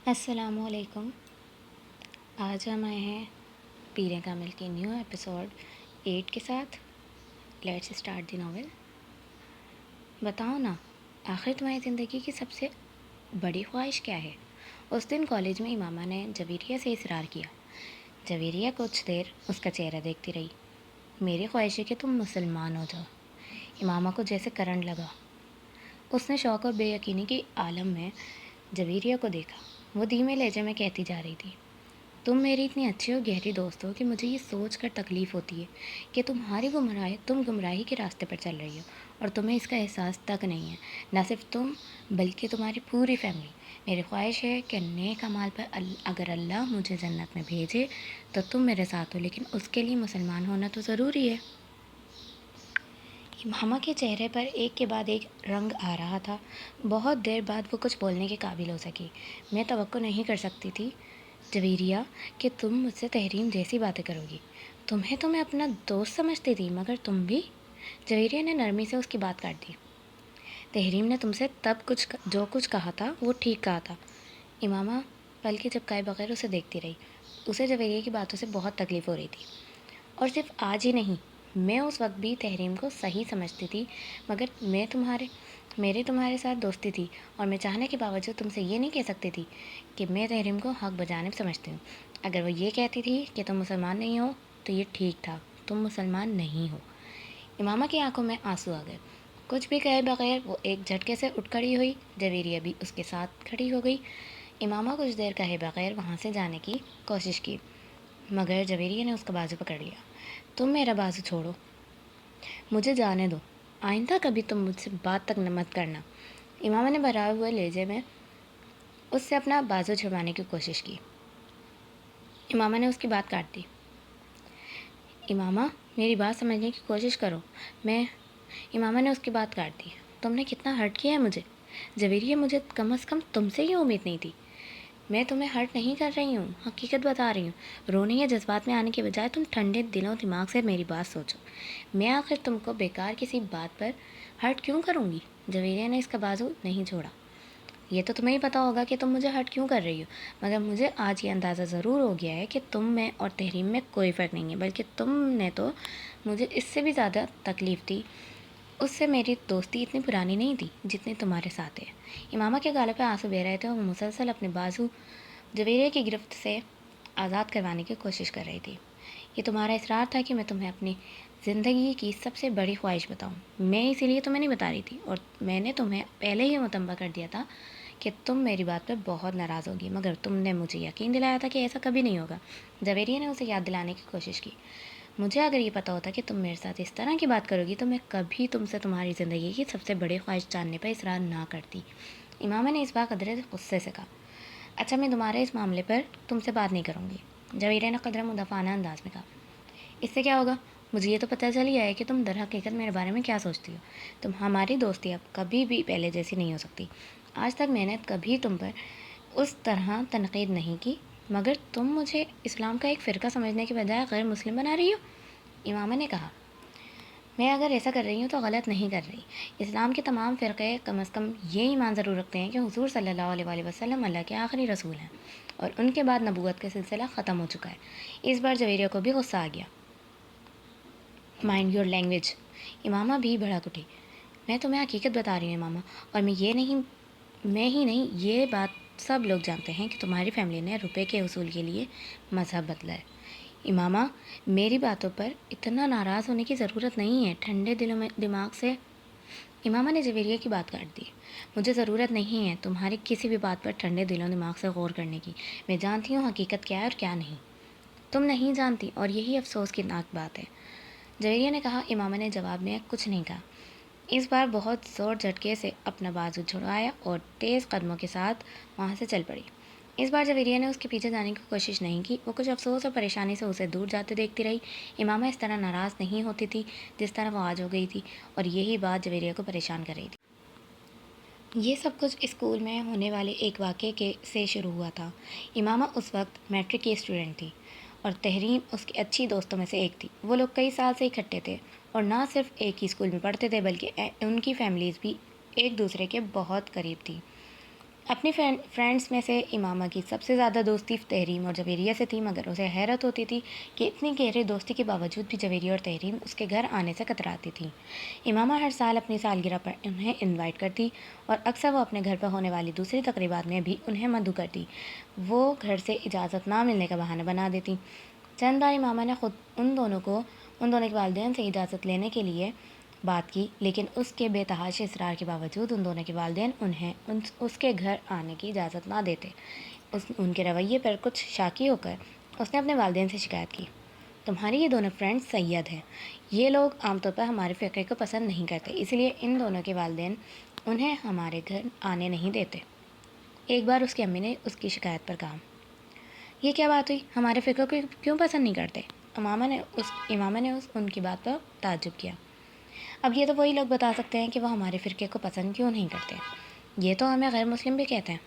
السلام علیکم۔ آج ہم آئے ہیں پیریں کامل کی نیو ایپیسوڈ 8 کے ساتھ۔ Let's start the novel. بتاؤ نا، آخر تمہاری زندگی کی سب سے بڑی خواہش کیا ہے؟ اس دن کالج میں امامہ نے جویریہ سے اصرار کیا۔ جویریہ کچھ دیر اس کا چہرہ دیکھتی رہی۔ میری خواہش ہے کہ تم مسلمان ہو جاؤ۔ امامہ کو جیسے کرنٹ لگا۔ اس نے شوق اور بے یقینی کی عالم میں جویریہ کو دیکھا۔ وہ دھیمے لہجے میں کہتی جا رہی تھی، تم میری اتنی اچھی اور گہری دوست ہو کہ مجھے یہ سوچ کر تکلیف ہوتی ہے کہ تم گمراہی کے راستے پر چل رہی ہو اور تمہیں اس کا احساس تک نہیں ہے۔ نہ صرف تم بلکہ تمہاری پوری فیملی۔ میری خواہش ہے کہ نیک اعمال پر اگر اللہ مجھے جنت میں بھیجے تو تم میرے ساتھ ہو، لیکن اس کے لیے مسلمان ہونا تو ضروری ہے۔ امامہ کے چہرے پر ایک کے بعد ایک رنگ آ رہا تھا۔ بہت دیر بعد وہ کچھ بولنے کے قابل ہو سکی۔ میں توقع نہیں کر سکتی تھی جویریہ کہ تم مجھ سے تحریم جیسی باتیں کرو گی۔ تمہیں تو میں اپنا دوست سمجھتی تھی، مگر تم بھی؟ جویریہ نے نرمی سے اس کی بات کاٹ دی۔ تحریم نے تم سے جو کچھ کہا تھا وہ ٹھیک کہا تھا۔ امامہ پل کے جھپکائے بغیر اسے دیکھتی رہی۔ اسے جویریہ کی باتوں سے بہت تکلیف ہو رہی تھی، اور صرف آج ہی نہیں، میں اس وقت بھی تحریم کو صحیح سمجھتی تھی، مگر میری تمہارے ساتھ دوستی تھی، اور میں چاہنے کے باوجود تم سے یہ نہیں کہہ سکتی تھی کہ میں تحریم کو حق بجانب سمجھتی ہوں۔ اگر وہ یہ کہتی تھی کہ تم مسلمان نہیں ہو تو یہ ٹھیک تھا، تم مسلمان نہیں ہو۔ امامہ کی آنکھوں میں آنسو آ گئے۔ کچھ بھی کہے بغیر وہ ایک جھٹکے سے اٹھ کھڑی ہوئی۔ جویریہ بھی اس کے ساتھ کھڑی ہو گئی۔ امامہ کچھ دیر کہے بغیر وہاں سے جانے کی کوشش کی، مگر جویریہ نے اس کا بازو پکڑ لیا۔ تم میرا بازو چھوڑو، مجھے جانے دو، آئندہ کبھی تم مجھ سے بات تک مت کرنا۔ امامہ نے بھرائے ہوئے لہجے میں اس سے اپنا بازو چھڑوانے کی کوشش کی۔ امامہ نے اس کی بات کاٹ دی۔ امامہ، میری بات سمجھنے کی کوشش کرو۔ امامہ نے اس کی بات کاٹ دی۔ تم نے کتنا ہرٹ کیا ہے مجھے جویریہ، مجھے کم از کم تم سے یہ امید نہیں تھی۔ میں تمہیں ہرٹ نہیں کر رہی ہوں، حقیقت بتا رہی ہوں۔ رونے یا جذبات میں آنے کے بجائے تم ٹھنڈے دل و دماغ سے میری بات سوچو۔ میں آخر تم کو بیکار کسی بات پر ہرٹ کیوں کروں گی؟ جویریہ نے اس کا بازو نہیں چھوڑا۔ یہ تو تمہیں ہی پتہ ہوگا کہ تم مجھے ہرٹ کیوں کر رہی ہو، مگر مجھے آج یہ اندازہ ضرور ہو گیا ہے کہ تم میں اور تحریم میں کوئی فرق نہیں ہے، بلکہ تم نے تو مجھے اس سے بھی زیادہ تکلیف دی۔ اس سے میری دوستی اتنی پرانی نہیں تھی جتنی تمہارے ساتھ ہے۔ امامہ کے گالے پہ آنسو بہہ رہے تھے اور وہ مسلسل اپنے بازو جویریہ کی گرفت سے آزاد کروانے کی کوشش کر رہی تھی۔ یہ تمہارا اصرار تھا کہ میں تمہیں اپنی زندگی کی سب سے بڑی خواہش بتاؤں۔ میں اسی لیے تمہیں نہیں بتا رہی تھی، اور میں نے تمہیں پہلے ہی متنبہ کر دیا تھا کہ تم میری بات پر بہت ناراض ہوگی، مگر تم نے مجھے یقین دلایا تھا کہ ایسا کبھی نہیں ہوگا۔ جویریہ نے اسے یاد دلانے کی کوشش کی۔ مجھے اگر یہ پتہ ہوتا کہ تم میرے ساتھ اس طرح کی بات کرو گی تو میں کبھی تم سے تمہاری زندگی کی سب سے بڑی خواہش جاننے پر اصرار نہ کرتی۔ امامہ نے اس بار قدرے غصے سے کہا۔ اچھا، میں تمہارے اس معاملے پر تم سے بات نہیں کروں گی، جویریہ نے قدرہ مدافعانہ انداز میں کہا۔ اس سے کیا ہوگا؟ مجھے یہ تو پتہ چل گیا ہے کہ تم در حقیقت میرے بارے میں کیا سوچتی ہو۔ ہماری دوستی اب کبھی بھی پہلے جیسی نہیں ہو سکتی۔ آج تک میں نے کبھی تم پر اس طرح تنقید نہیں کی، مگر تم مجھے اسلام کا ایک فرقہ سمجھنے کے بجائے غیر مسلم بنا رہی ہو۔ امامہ نے کہا، میں اگر ایسا کر رہی ہوں تو غلط نہیں کر رہی۔ اسلام کے تمام فرقے کم از کم یہ ایمان ضرور رکھتے ہیں کہ حضور صلی اللہ علیہ وسلم اللہ کے آخری رسول ہیں، اور ان کے بعد نبوت کا سلسلہ ختم ہو چکا ہے۔ اس بار جویریہ کو بھی غصہ آ گیا۔ مائنڈ یور لینگویج، امامہ بھی بھڑک اٹھی۔ میں تمہیں حقیقت بتا رہی ہوں امامہ، اور میں ہی نہیں، یہ بات سب لوگ جانتے ہیں کہ تمہاری فیملی نے روپے کے حصول کے لیے مذہب بدلا ہے۔ امامہ، میری باتوں پر اتنا ناراض ہونے کی ضرورت نہیں ہے، ٹھنڈے دماغ سے۔ امامہ نے جویریہ کی بات کاٹ دی۔ مجھے ضرورت نہیں ہے تمہاری کسی بھی بات پر ٹھنڈے دل و دماغ سے غور کرنے کی۔ میں جانتی ہوں حقیقت کیا ہے اور کیا نہیں۔ تم نہیں جانتی، اور یہی افسوس کی ناک بات ہے، جویریہ نے کہا۔ امامہ نے جواب میں کچھ نہیں کہا۔ اس بار بہت زور جھٹکے سے اپنا بازو چھڑایا اور تیز قدموں کے ساتھ وہاں سے چل پڑی۔ اس بار جویریہ نے اس کے پیچھے جانے کی کوشش نہیں کی۔ وہ کچھ افسوس اور پریشانی سے اسے دور جاتے دیکھتی رہی۔ امامہ اس طرح ناراض نہیں ہوتی تھی جس طرح وہ آج ہو گئی تھی، اور یہی بات جویریہ کو پریشان کر رہی تھی۔ یہ سب کچھ اسکول میں ہونے والے ایک واقعے سے شروع ہوا تھا۔ امامہ اس وقت میٹرک کی اسٹوڈنٹ تھی، اور تحریم اس کی اچھی دوستوں میں سے ایک تھی۔ وہ لوگ کئی سال سے اکٹھے تھے، اور نہ صرف ایک ہی اسکول میں پڑھتے تھے بلکہ ان کی فیملیز بھی ایک دوسرے کے بہت قریب تھی۔ اپنی فرینڈس میں سے امامہ کی سب سے زیادہ دوستی تحریم اور جویریہ سے تھی، مگر اسے حیرت ہوتی تھی کہ اتنی گہری دوستی کے باوجود بھی جویریہ اور تحریم اس کے گھر آنے سے کتراتی تھیں۔ امامہ ہر سال اپنی سالگرہ پر انہیں انوائٹ کرتی اور اکثر وہ اپنے گھر پر ہونے والی دوسری تقریبات میں بھی انہیں مدعو کرتی۔ وہ گھر سے اجازت نہ ملنے کا بہانہ بنا دیتی۔ چند بار امامہ نے خود ان دونوں کے والدین سے اجازت لینے کے لیے بات کی، لیکن اس کے بے تحاشا اصرار کے باوجود ان دونوں کے والدین انہیں اس کے گھر آنے کی اجازت نہ دیتے۔ ان کے رویے پر کچھ شاکی ہو کر اس نے اپنے والدین سے شکایت کی، تمہاری یہ دونوں فرینڈز سید ہیں، یہ لوگ عام طور پر ہمارے فقہ کو پسند نہیں کرتے، اس لیے ان دونوں کے والدین انہیں ہمارے گھر آنے نہیں دیتے۔ ایک بار اس کی امی نے اس کی شکایت پر کہا، یہ کیا بات ہوئی، ہمارے فقہ کو کیوں پسند نہیں کرتے؟ امامہ نے ان کی بات پر تعجب کیا۔ اب یہ تو وہی لوگ بتا سکتے ہیں کہ وہ ہمارے فرقے کو پسند کیوں نہیں کرتے، یہ تو ہمیں غیر مسلم بھی کہتے ہیں۔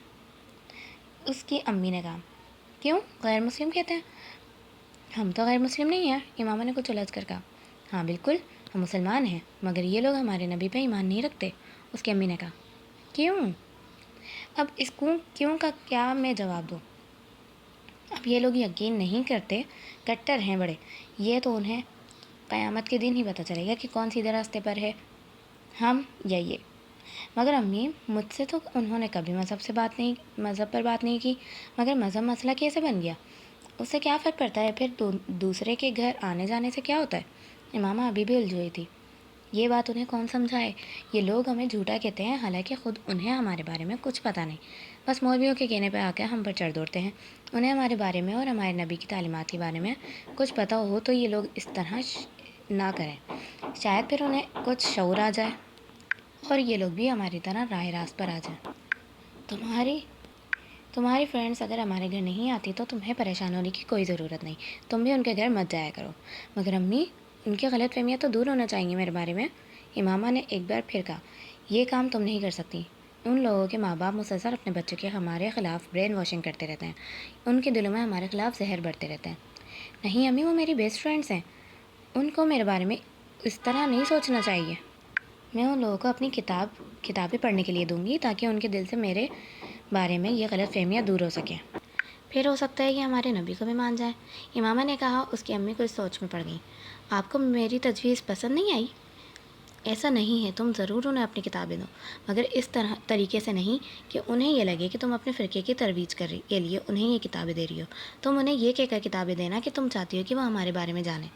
اس کی امی نے کہا، کیوں غیر مسلم کہتے ہیں؟ ہم تو غیر مسلم نہیں ہیں۔ امامہ نے کچھ الجھ کر کہا، ہاں بالکل، ہم مسلمان ہیں، مگر یہ لوگ ہمارے نبی پہ ایمان نہیں رکھتے۔ اس کی امی نے کہا، کیوں؟ اب اس کیوں کا کیا میں جواب دوں؟ اب یہ لوگ یقین نہیں کرتے، کٹر ہیں بڑے، یہ تو انہیں قیامت کے دن ہی پتہ چلے گا کہ کون سیدھے راستے پر ہے، ہم یا یہ۔ مگر امی، مجھ سے تو انہوں نے کبھی مذہب پر بات نہیں کی، مگر مذہب مسئلہ کیسے بن گیا؟ اس سے کیا فرق پڑتا ہے؟ پھر دوسرے کے گھر آنے جانے سے کیا ہوتا ہے؟ امامہ ابھی بھی الجھی ہوئی تھی۔ یہ بات انہیں کون سمجھائے؟ یہ لوگ ہمیں جھوٹا کہتے ہیں، حالانکہ خود انہیں ہمارے بارے میں کچھ پتہ نہیں، بس مولویوں کے کہنے پہ آ کے ہم پر چڑھ دوڑتے ہیں۔ انہیں ہمارے بارے میں اور ہمارے نبی کی تعلیمات کے بارے میں کچھ پتہ ہو تو یہ لوگ اس طرح نہ کریں، شاید پھر انہیں کچھ شعور آ جائے اور یہ لوگ بھی ہماری طرح راہ راست پر آ جائیں۔ تمہاری فرینڈز اگر ہمارے گھر نہیں آتی تو تمہیں پریشان ہونے کی کوئی ضرورت نہیں، تم بھی ان کے گھر مت جایا کرو۔ مگر امی، ان کی غلط فہمیاں تو دور ہونا چاہیے میرے بارے میں۔ امامہ نے ایک بار پھر کہا، یہ کام تم نہیں کر سکتی۔ ان لوگوں کے ماں باپ مسلسل اپنے بچوں کے ہمارے خلاف برین واشنگ کرتے رہتے ہیں، ان کے دلوں میں ہمارے خلاف زہر بڑھتے رہتے ہیں۔ نہیں امی، وہ میری بیسٹ فرینڈز ہیں، ان کو میرے بارے میں اس طرح نہیں سوچنا چاہیے۔ میں ان لوگوں کو اپنی کتابیں پڑھنے کے لیے دوں گی تاکہ ان کے دل سے میرے بارے میں یہ غلط فہمیاں دور ہو سکیں، پھر ہو سکتا ہے کہ ہمارے نبی کو بھی مان جائیں۔ امامہ نے کہا۔ اس کی امی کچھ سوچ میں پڑ گئیں۔ آپ کو میری تجویز پسند نہیں آئی؟ ایسا نہیں ہے، تم ضرور انہیں اپنی کتابیں دو، مگر اس طریقے سے نہیں کہ انہیں یہ لگے کہ تم اپنے فرقے کی ترویج کے لیے انہیں یہ کتابیں دے رہی ہو۔ تم انہیں یہ کہہ کر کتابیں دینا کہ تم چاہتی ہو کہ وہ ہمارے بارے میں جانیں،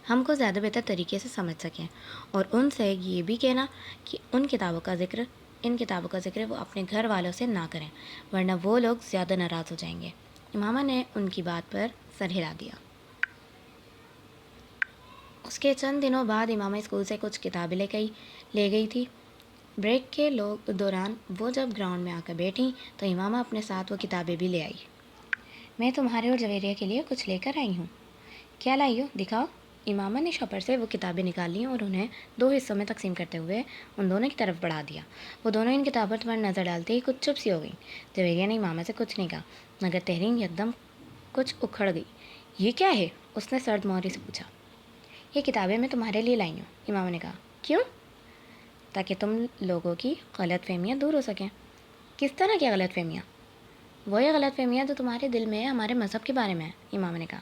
ہم کو زیادہ بہتر طریقے سے سمجھ سکیں، اور ان سے یہ بھی کہنا کہ ان کتابوں کا ذکر وہ اپنے گھر والوں سے نہ کریں، ورنہ وہ لوگ زیادہ ناراض ہو جائیں گے۔ امامہ نے ان کی بات پر سر ہلا دیا۔ اس کے چند دنوں بعد امامہ اسکول سے کچھ کتابیں لے گئی تھی۔ بریک کے دوران وہ جب گراؤنڈ میں آ کر بیٹھیں تو امامہ اپنے ساتھ وہ کتابیں بھی لے آئی۔ میں تمہارے اور جویریہ کے لیے کچھ لے کر آئی ہوں۔ کیا لائی ہو؟ دکھاؤ۔ امامہ نے شوپر سے وہ کتابیں نکال لیں اور انہیں 2 حصوں میں تقسیم کرتے ہوئے ان دونوں کی طرف بڑھا دیا۔ وہ دونوں ان کتابوں پر نظر ڈالتے ہی کچھ چپ سی ہو گئیں۔ جویریہ نے امامہ سے کچھ نہیں کہا، مگر تحریم یکدم کچھ اکھڑ گئی۔ یہ کیا ہے؟ اس نے سرد مہری سے پوچھا۔ یہ کتابیں میں تمہارے لیے لائی ہوں، امامہ نے کہا۔ کیوں؟ تاکہ تم لوگوں کی غلط فہمیاں دور ہو سکیں۔ کس طرح کی غلط فہمیاں؟ وہی غلط فہمیاں جو تمہارے دل میں ہمارے مذہب کے بارے میں ہیں، امامہ نے کہا۔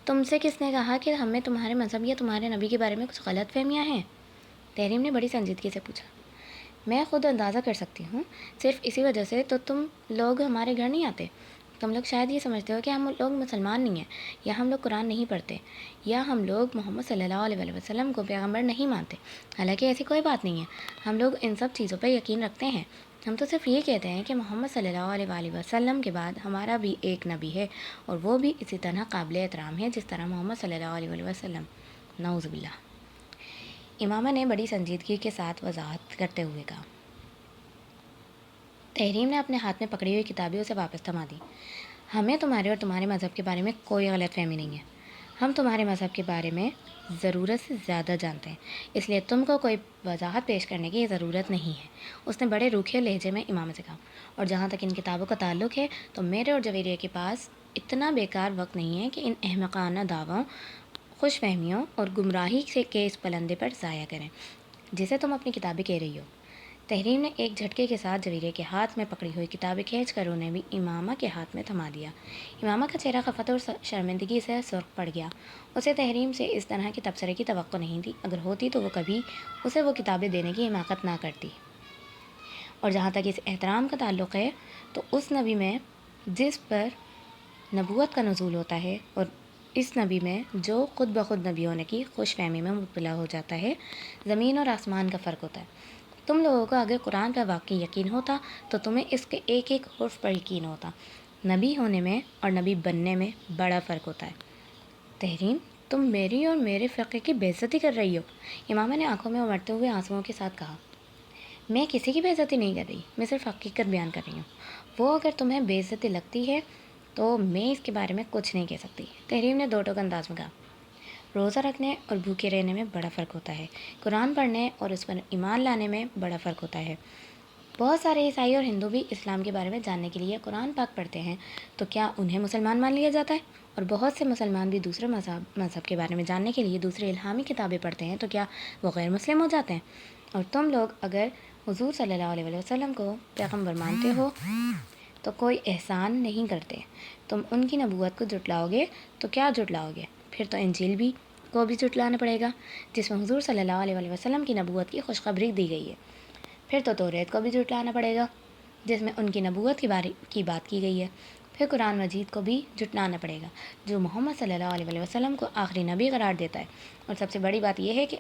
تم سے کس نے کہا کہ ہمیں تمہارے مذہب یا تمہارے نبی کے بارے میں کچھ غلط فہمیاں ہیں؟ تحریم نے بڑی سنجیدگی سے پوچھا۔ میں خود اندازہ کر سکتی ہوں، صرف اسی وجہ سے تو تم لوگ ہمارے گھر نہیں آتے۔ تم لوگ شاید یہ سمجھتے ہو کہ ہم لوگ مسلمان نہیں ہیں، یا ہم لوگ قرآن نہیں پڑھتے، یا ہم لوگ محمد صلی اللہ علیہ وسلم کو پیغمبر نہیں مانتے، حالانکہ ایسی کوئی بات نہیں ہے۔ ہم لوگ ان سب چیزوں پر یقین رکھتے ہیں۔ ہم تو صرف یہ کہتے ہیں کہ محمد صلی اللہ علیہ وسلم کے بعد ہمارا بھی ایک نبی ہے، اور وہ بھی اسی طرح قابل احترام ہے جس طرح محمد صلی اللہ علیہ وسلم۔ نعوذ باللہ، امامہ نے بڑی سنجیدگی کے ساتھ وضاحت کرتے ہوئے کہا۔ تحریم نے اپنے ہاتھ میں پکڑی ہوئی کتابیں اسے واپس تھما دی۔ ہمیں تمہارے اور تمہارے مذہب کے بارے میں کوئی غلط فہمی نہیں ہے۔ ہم تمہارے مذہب کے بارے میں ضرورت سے زیادہ جانتے ہیں، اس لیے تم کو کوئی وضاحت پیش کرنے کی ضرورت نہیں ہے، اس نے بڑے روکھے لہجے میں امامہ سے کہا۔ اور جہاں تک ان کتابوں کا تعلق ہے تو میرے اور جویریہ کے پاس اتنا بیکار وقت نہیں ہے کہ ان احمقانہ دعووں، خوش فہمیوں اور گمراہی کے اس پلندے پر ضائع کریں جسے تم اپنی کتابیں کہہ رہی ہو۔ تحریم نے ایک جھٹکے کے ساتھ جویریہ کے ہاتھ میں پکڑی ہوئی کتابیں کھینچ کر انہیں بھی امامہ کے ہاتھ میں تھما دیا۔ امامہ کا چہرہ خفت اور شرمندگی سے سرخ پڑ گیا۔ اسے تحریم سے اس طرح کے تبصرے کی توقع نہیں تھی، اگر ہوتی تو وہ کبھی اسے وہ کتابیں دینے کی حماقت نہ کرتی۔ اور جہاں تک اس احترام کا تعلق ہے تو اس نبی میں جس پر نبوت کا نزول ہوتا ہے اور اس نبی میں جو خود بخود نبی ہونے کی خوش فہمی میں مبتلا ہو جاتا ہے، زمین اور آسمان کا فرق ہوتا ہے۔ تم لوگوں کو اگر قرآن پر واقعی یقین ہوتا تو تمہیں اس کے ایک ایک حرف پر یقین ہوتا۔ نبی ہونے میں اور نبی بننے میں بڑا فرق ہوتا ہے۔ تحریم، تم میری اور میرے فرقے کی بے عزتی کر رہی ہو، امامہ نے آنکھوں میں امڑتے ہوئے آنسوؤں کے ساتھ کہا۔ میں کسی کی بے عزتی نہیں کر رہی، میں صرف حقیقت بیان کر رہی ہوں۔ وہ اگر تمہیں بے عزتی لگتی ہے تو میں اس کے بارے میں کچھ نہیں کہہ سکتی، تحریم نے دو ٹوک انداز میں کہا۔ روزہ رکھنے اور بھوکے رہنے میں بڑا فرق ہوتا ہے، قرآن پڑھنے اور اس پر ایمان لانے میں بڑا فرق ہوتا ہے۔ بہت سارے عیسائی اور ہندو بھی اسلام کے بارے میں جاننے کے لیے قرآن پاک پڑھتے ہیں، تو کیا انہیں مسلمان مان لیا جاتا ہے؟ اور بہت سے مسلمان بھی دوسرے مذہب کے بارے میں جاننے کے لیے دوسرے الہامی کتابیں پڑھتے ہیں، تو کیا وہ غیر مسلم ہو جاتے ہیں؟ اور تم لوگ اگر حضور صلی اللہ علیہ وسلم کو پیغمبر مانتے ہو تو کوئی احسان نہیں کرتے، تم ان کی نبوت کو جھٹلاؤ گے تو کیا جھٹلاؤ گے؟ پھر تو انجیل کو بھی جھٹلانا پڑے گا جس میں حضور صلی اللہ علیہ وسلم کی نبوت کی خوشخبری دی گئی ہے۔ پھر تو توریت کو بھی جھٹلانا پڑے گا جس میں ان کی نبوت کی بات کی گئی ہے۔ پھر قرآن مجید کو بھی جھٹلانا پڑے گا جو محمد صلی اللہ علیہ وسلم کو آخری نبی قرار دیتا ہے۔ اور سب سے بڑی بات یہ ہے کہ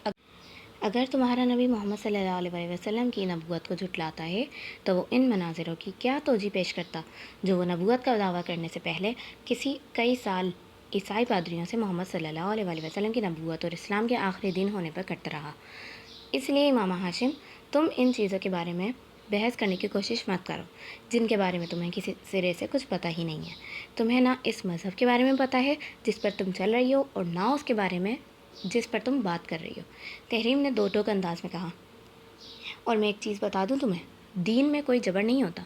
اگر تمہارا نبی محمد صلی اللہ علیہ وسلم کی نبوت کو جھٹلاتا ہے تو وہ ان مناظروں کی کیا توجیہ پیش کرتا جو وہ نبوت کا دعویٰ کرنے سے پہلے کئی سال عیسائی پادریوں سے محمد صلی اللہ علیہ وسلم کی نبوت اور اسلام کے آخری دن ہونے پر کرتا رہا۔ اس لیے امام ہاشم، تم ان چیزوں کے بارے میں بحث کرنے کی کوشش مت کرو جن کے بارے میں تمہیں کسی سرے سے کچھ پتہ ہی نہیں ہے۔ تمہیں نہ اس مذہب کے بارے میں پتہ ہے جس پر تم چل رہی ہو اور نہ اس کے بارے میں جس پر تم بات کر رہی ہو، تحریم نے دو ٹوک انداز میں کہا۔ اور میں ایک چیز بتا دوں تمہیں، دین میں کوئی جبر نہیں ہوتا۔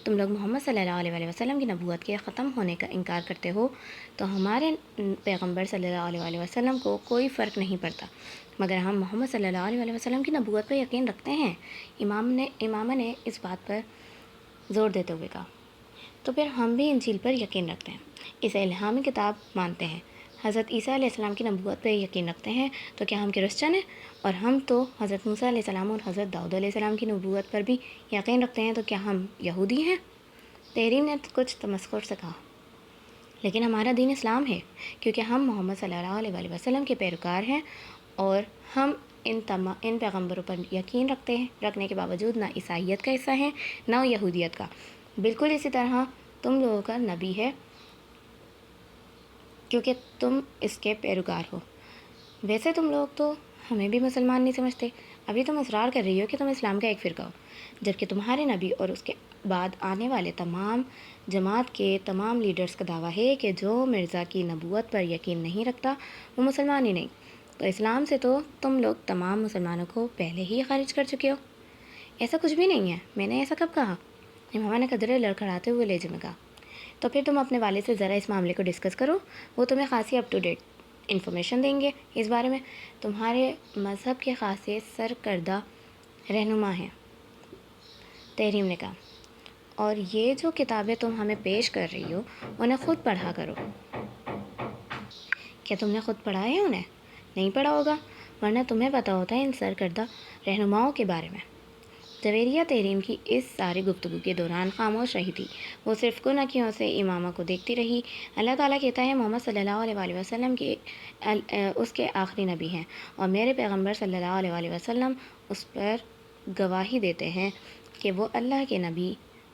تم لوگ محمد صلی اللہ علیہ وسلم کی نبوت کے ختم ہونے کا انکار کرتے ہو تو ہمارے پیغمبر صلی اللہ علیہ وسلم کو کوئی فرق نہیں پڑتا، مگر ہم محمد صلی اللہ علیہ وسلم کی نبوت پر یقین رکھتے ہیں، امامہ نے اس بات پر زور دیتے ہوئے کہا۔ تو پھر ہم بھی انجیل پر یقین رکھتے ہیں، اسے الہامی کتاب مانتے ہیں، حضرت عیسیٰ علیہ السلام کی نبوت پر یقین رکھتے ہیں، تو کیا ہم کرسچن ہیں؟ اور ہم تو حضرت موسیٰ علیہ السلام اور حضرت داؤد علیہ السلام کی نبوت پر بھی یقین رکھتے ہیں، تو کیا ہم یہودی ہیں؟ تحریم نے کچھ تمسخر سے کہا۔ لیکن ہمارا دین اسلام ہے کیونکہ ہم محمد صلی اللہ علیہ وسلم کے پیروکار ہیں اور ہم ان پیغمبروں پر یقین رکھنے کے باوجود نہ عیسائیت کا حصہ ہیں نہ یہودیت کا۔ بالکل اسی طرح تم لوگوں کا نبی ہے کیونکہ تم اس کے پیروکار ہو۔ ویسے تم لوگ تو ہمیں بھی مسلمان نہیں سمجھتے، ابھی تم اصرار کر رہی ہو کہ تم اسلام کا ایک فرقہ ہو، جبکہ تمہارے نبی اور اس کے بعد آنے والے تمام جماعت کے تمام لیڈرز کا دعویٰ ہے کہ جو مرزا کی نبوت پر یقین نہیں رکھتا وہ مسلمان ہی نہیں۔ تو اسلام سے تو تم لوگ تمام مسلمانوں کو پہلے ہی خارج کر چکے ہو۔ ایسا کچھ بھی نہیں ہے، میں نے ایسا کب کہا؟ امامہ نے قدرے لڑکھڑاتے ہوئے لہجے میں کہا۔ تو پھر تم اپنے والد سے ذرا اس معاملے کو ڈسکس کرو، وہ تمہیں خاصی اپ ٹو ڈیٹ انفارمیشن دیں گے اس بارے میں۔ تمہارے مذہب کے خاصے سرکردہ رہنما ہیں، تحریم نے کہا، اور یہ جو کتابیں تم ہمیں پیش کر رہی ہو انہیں خود پڑھا کرو۔ کیا تم نے خود پڑھا ہے؟ انہیں نہیں پڑھا ہوگا، ورنہ تمہیں پتہ ہوتا ہے ان سرکردہ رہنماؤں کے بارے میں۔ جویریہ تحریم کی اس ساری گفتگو کے دوران خاموش رہی تھی، وہ صرف کن آنکھوں سے امامہ کو دیکھتی رہی۔ اللہ تعالیٰ کہتا ہے محمد صلی اللہ علیہ وسلم اس کے آخری نبی ہیں اور میرے پیغمبر صلی اللہ علیہ وسلم اس پر گواہی دیتے ہیں کہ وہ اللہ کے نبی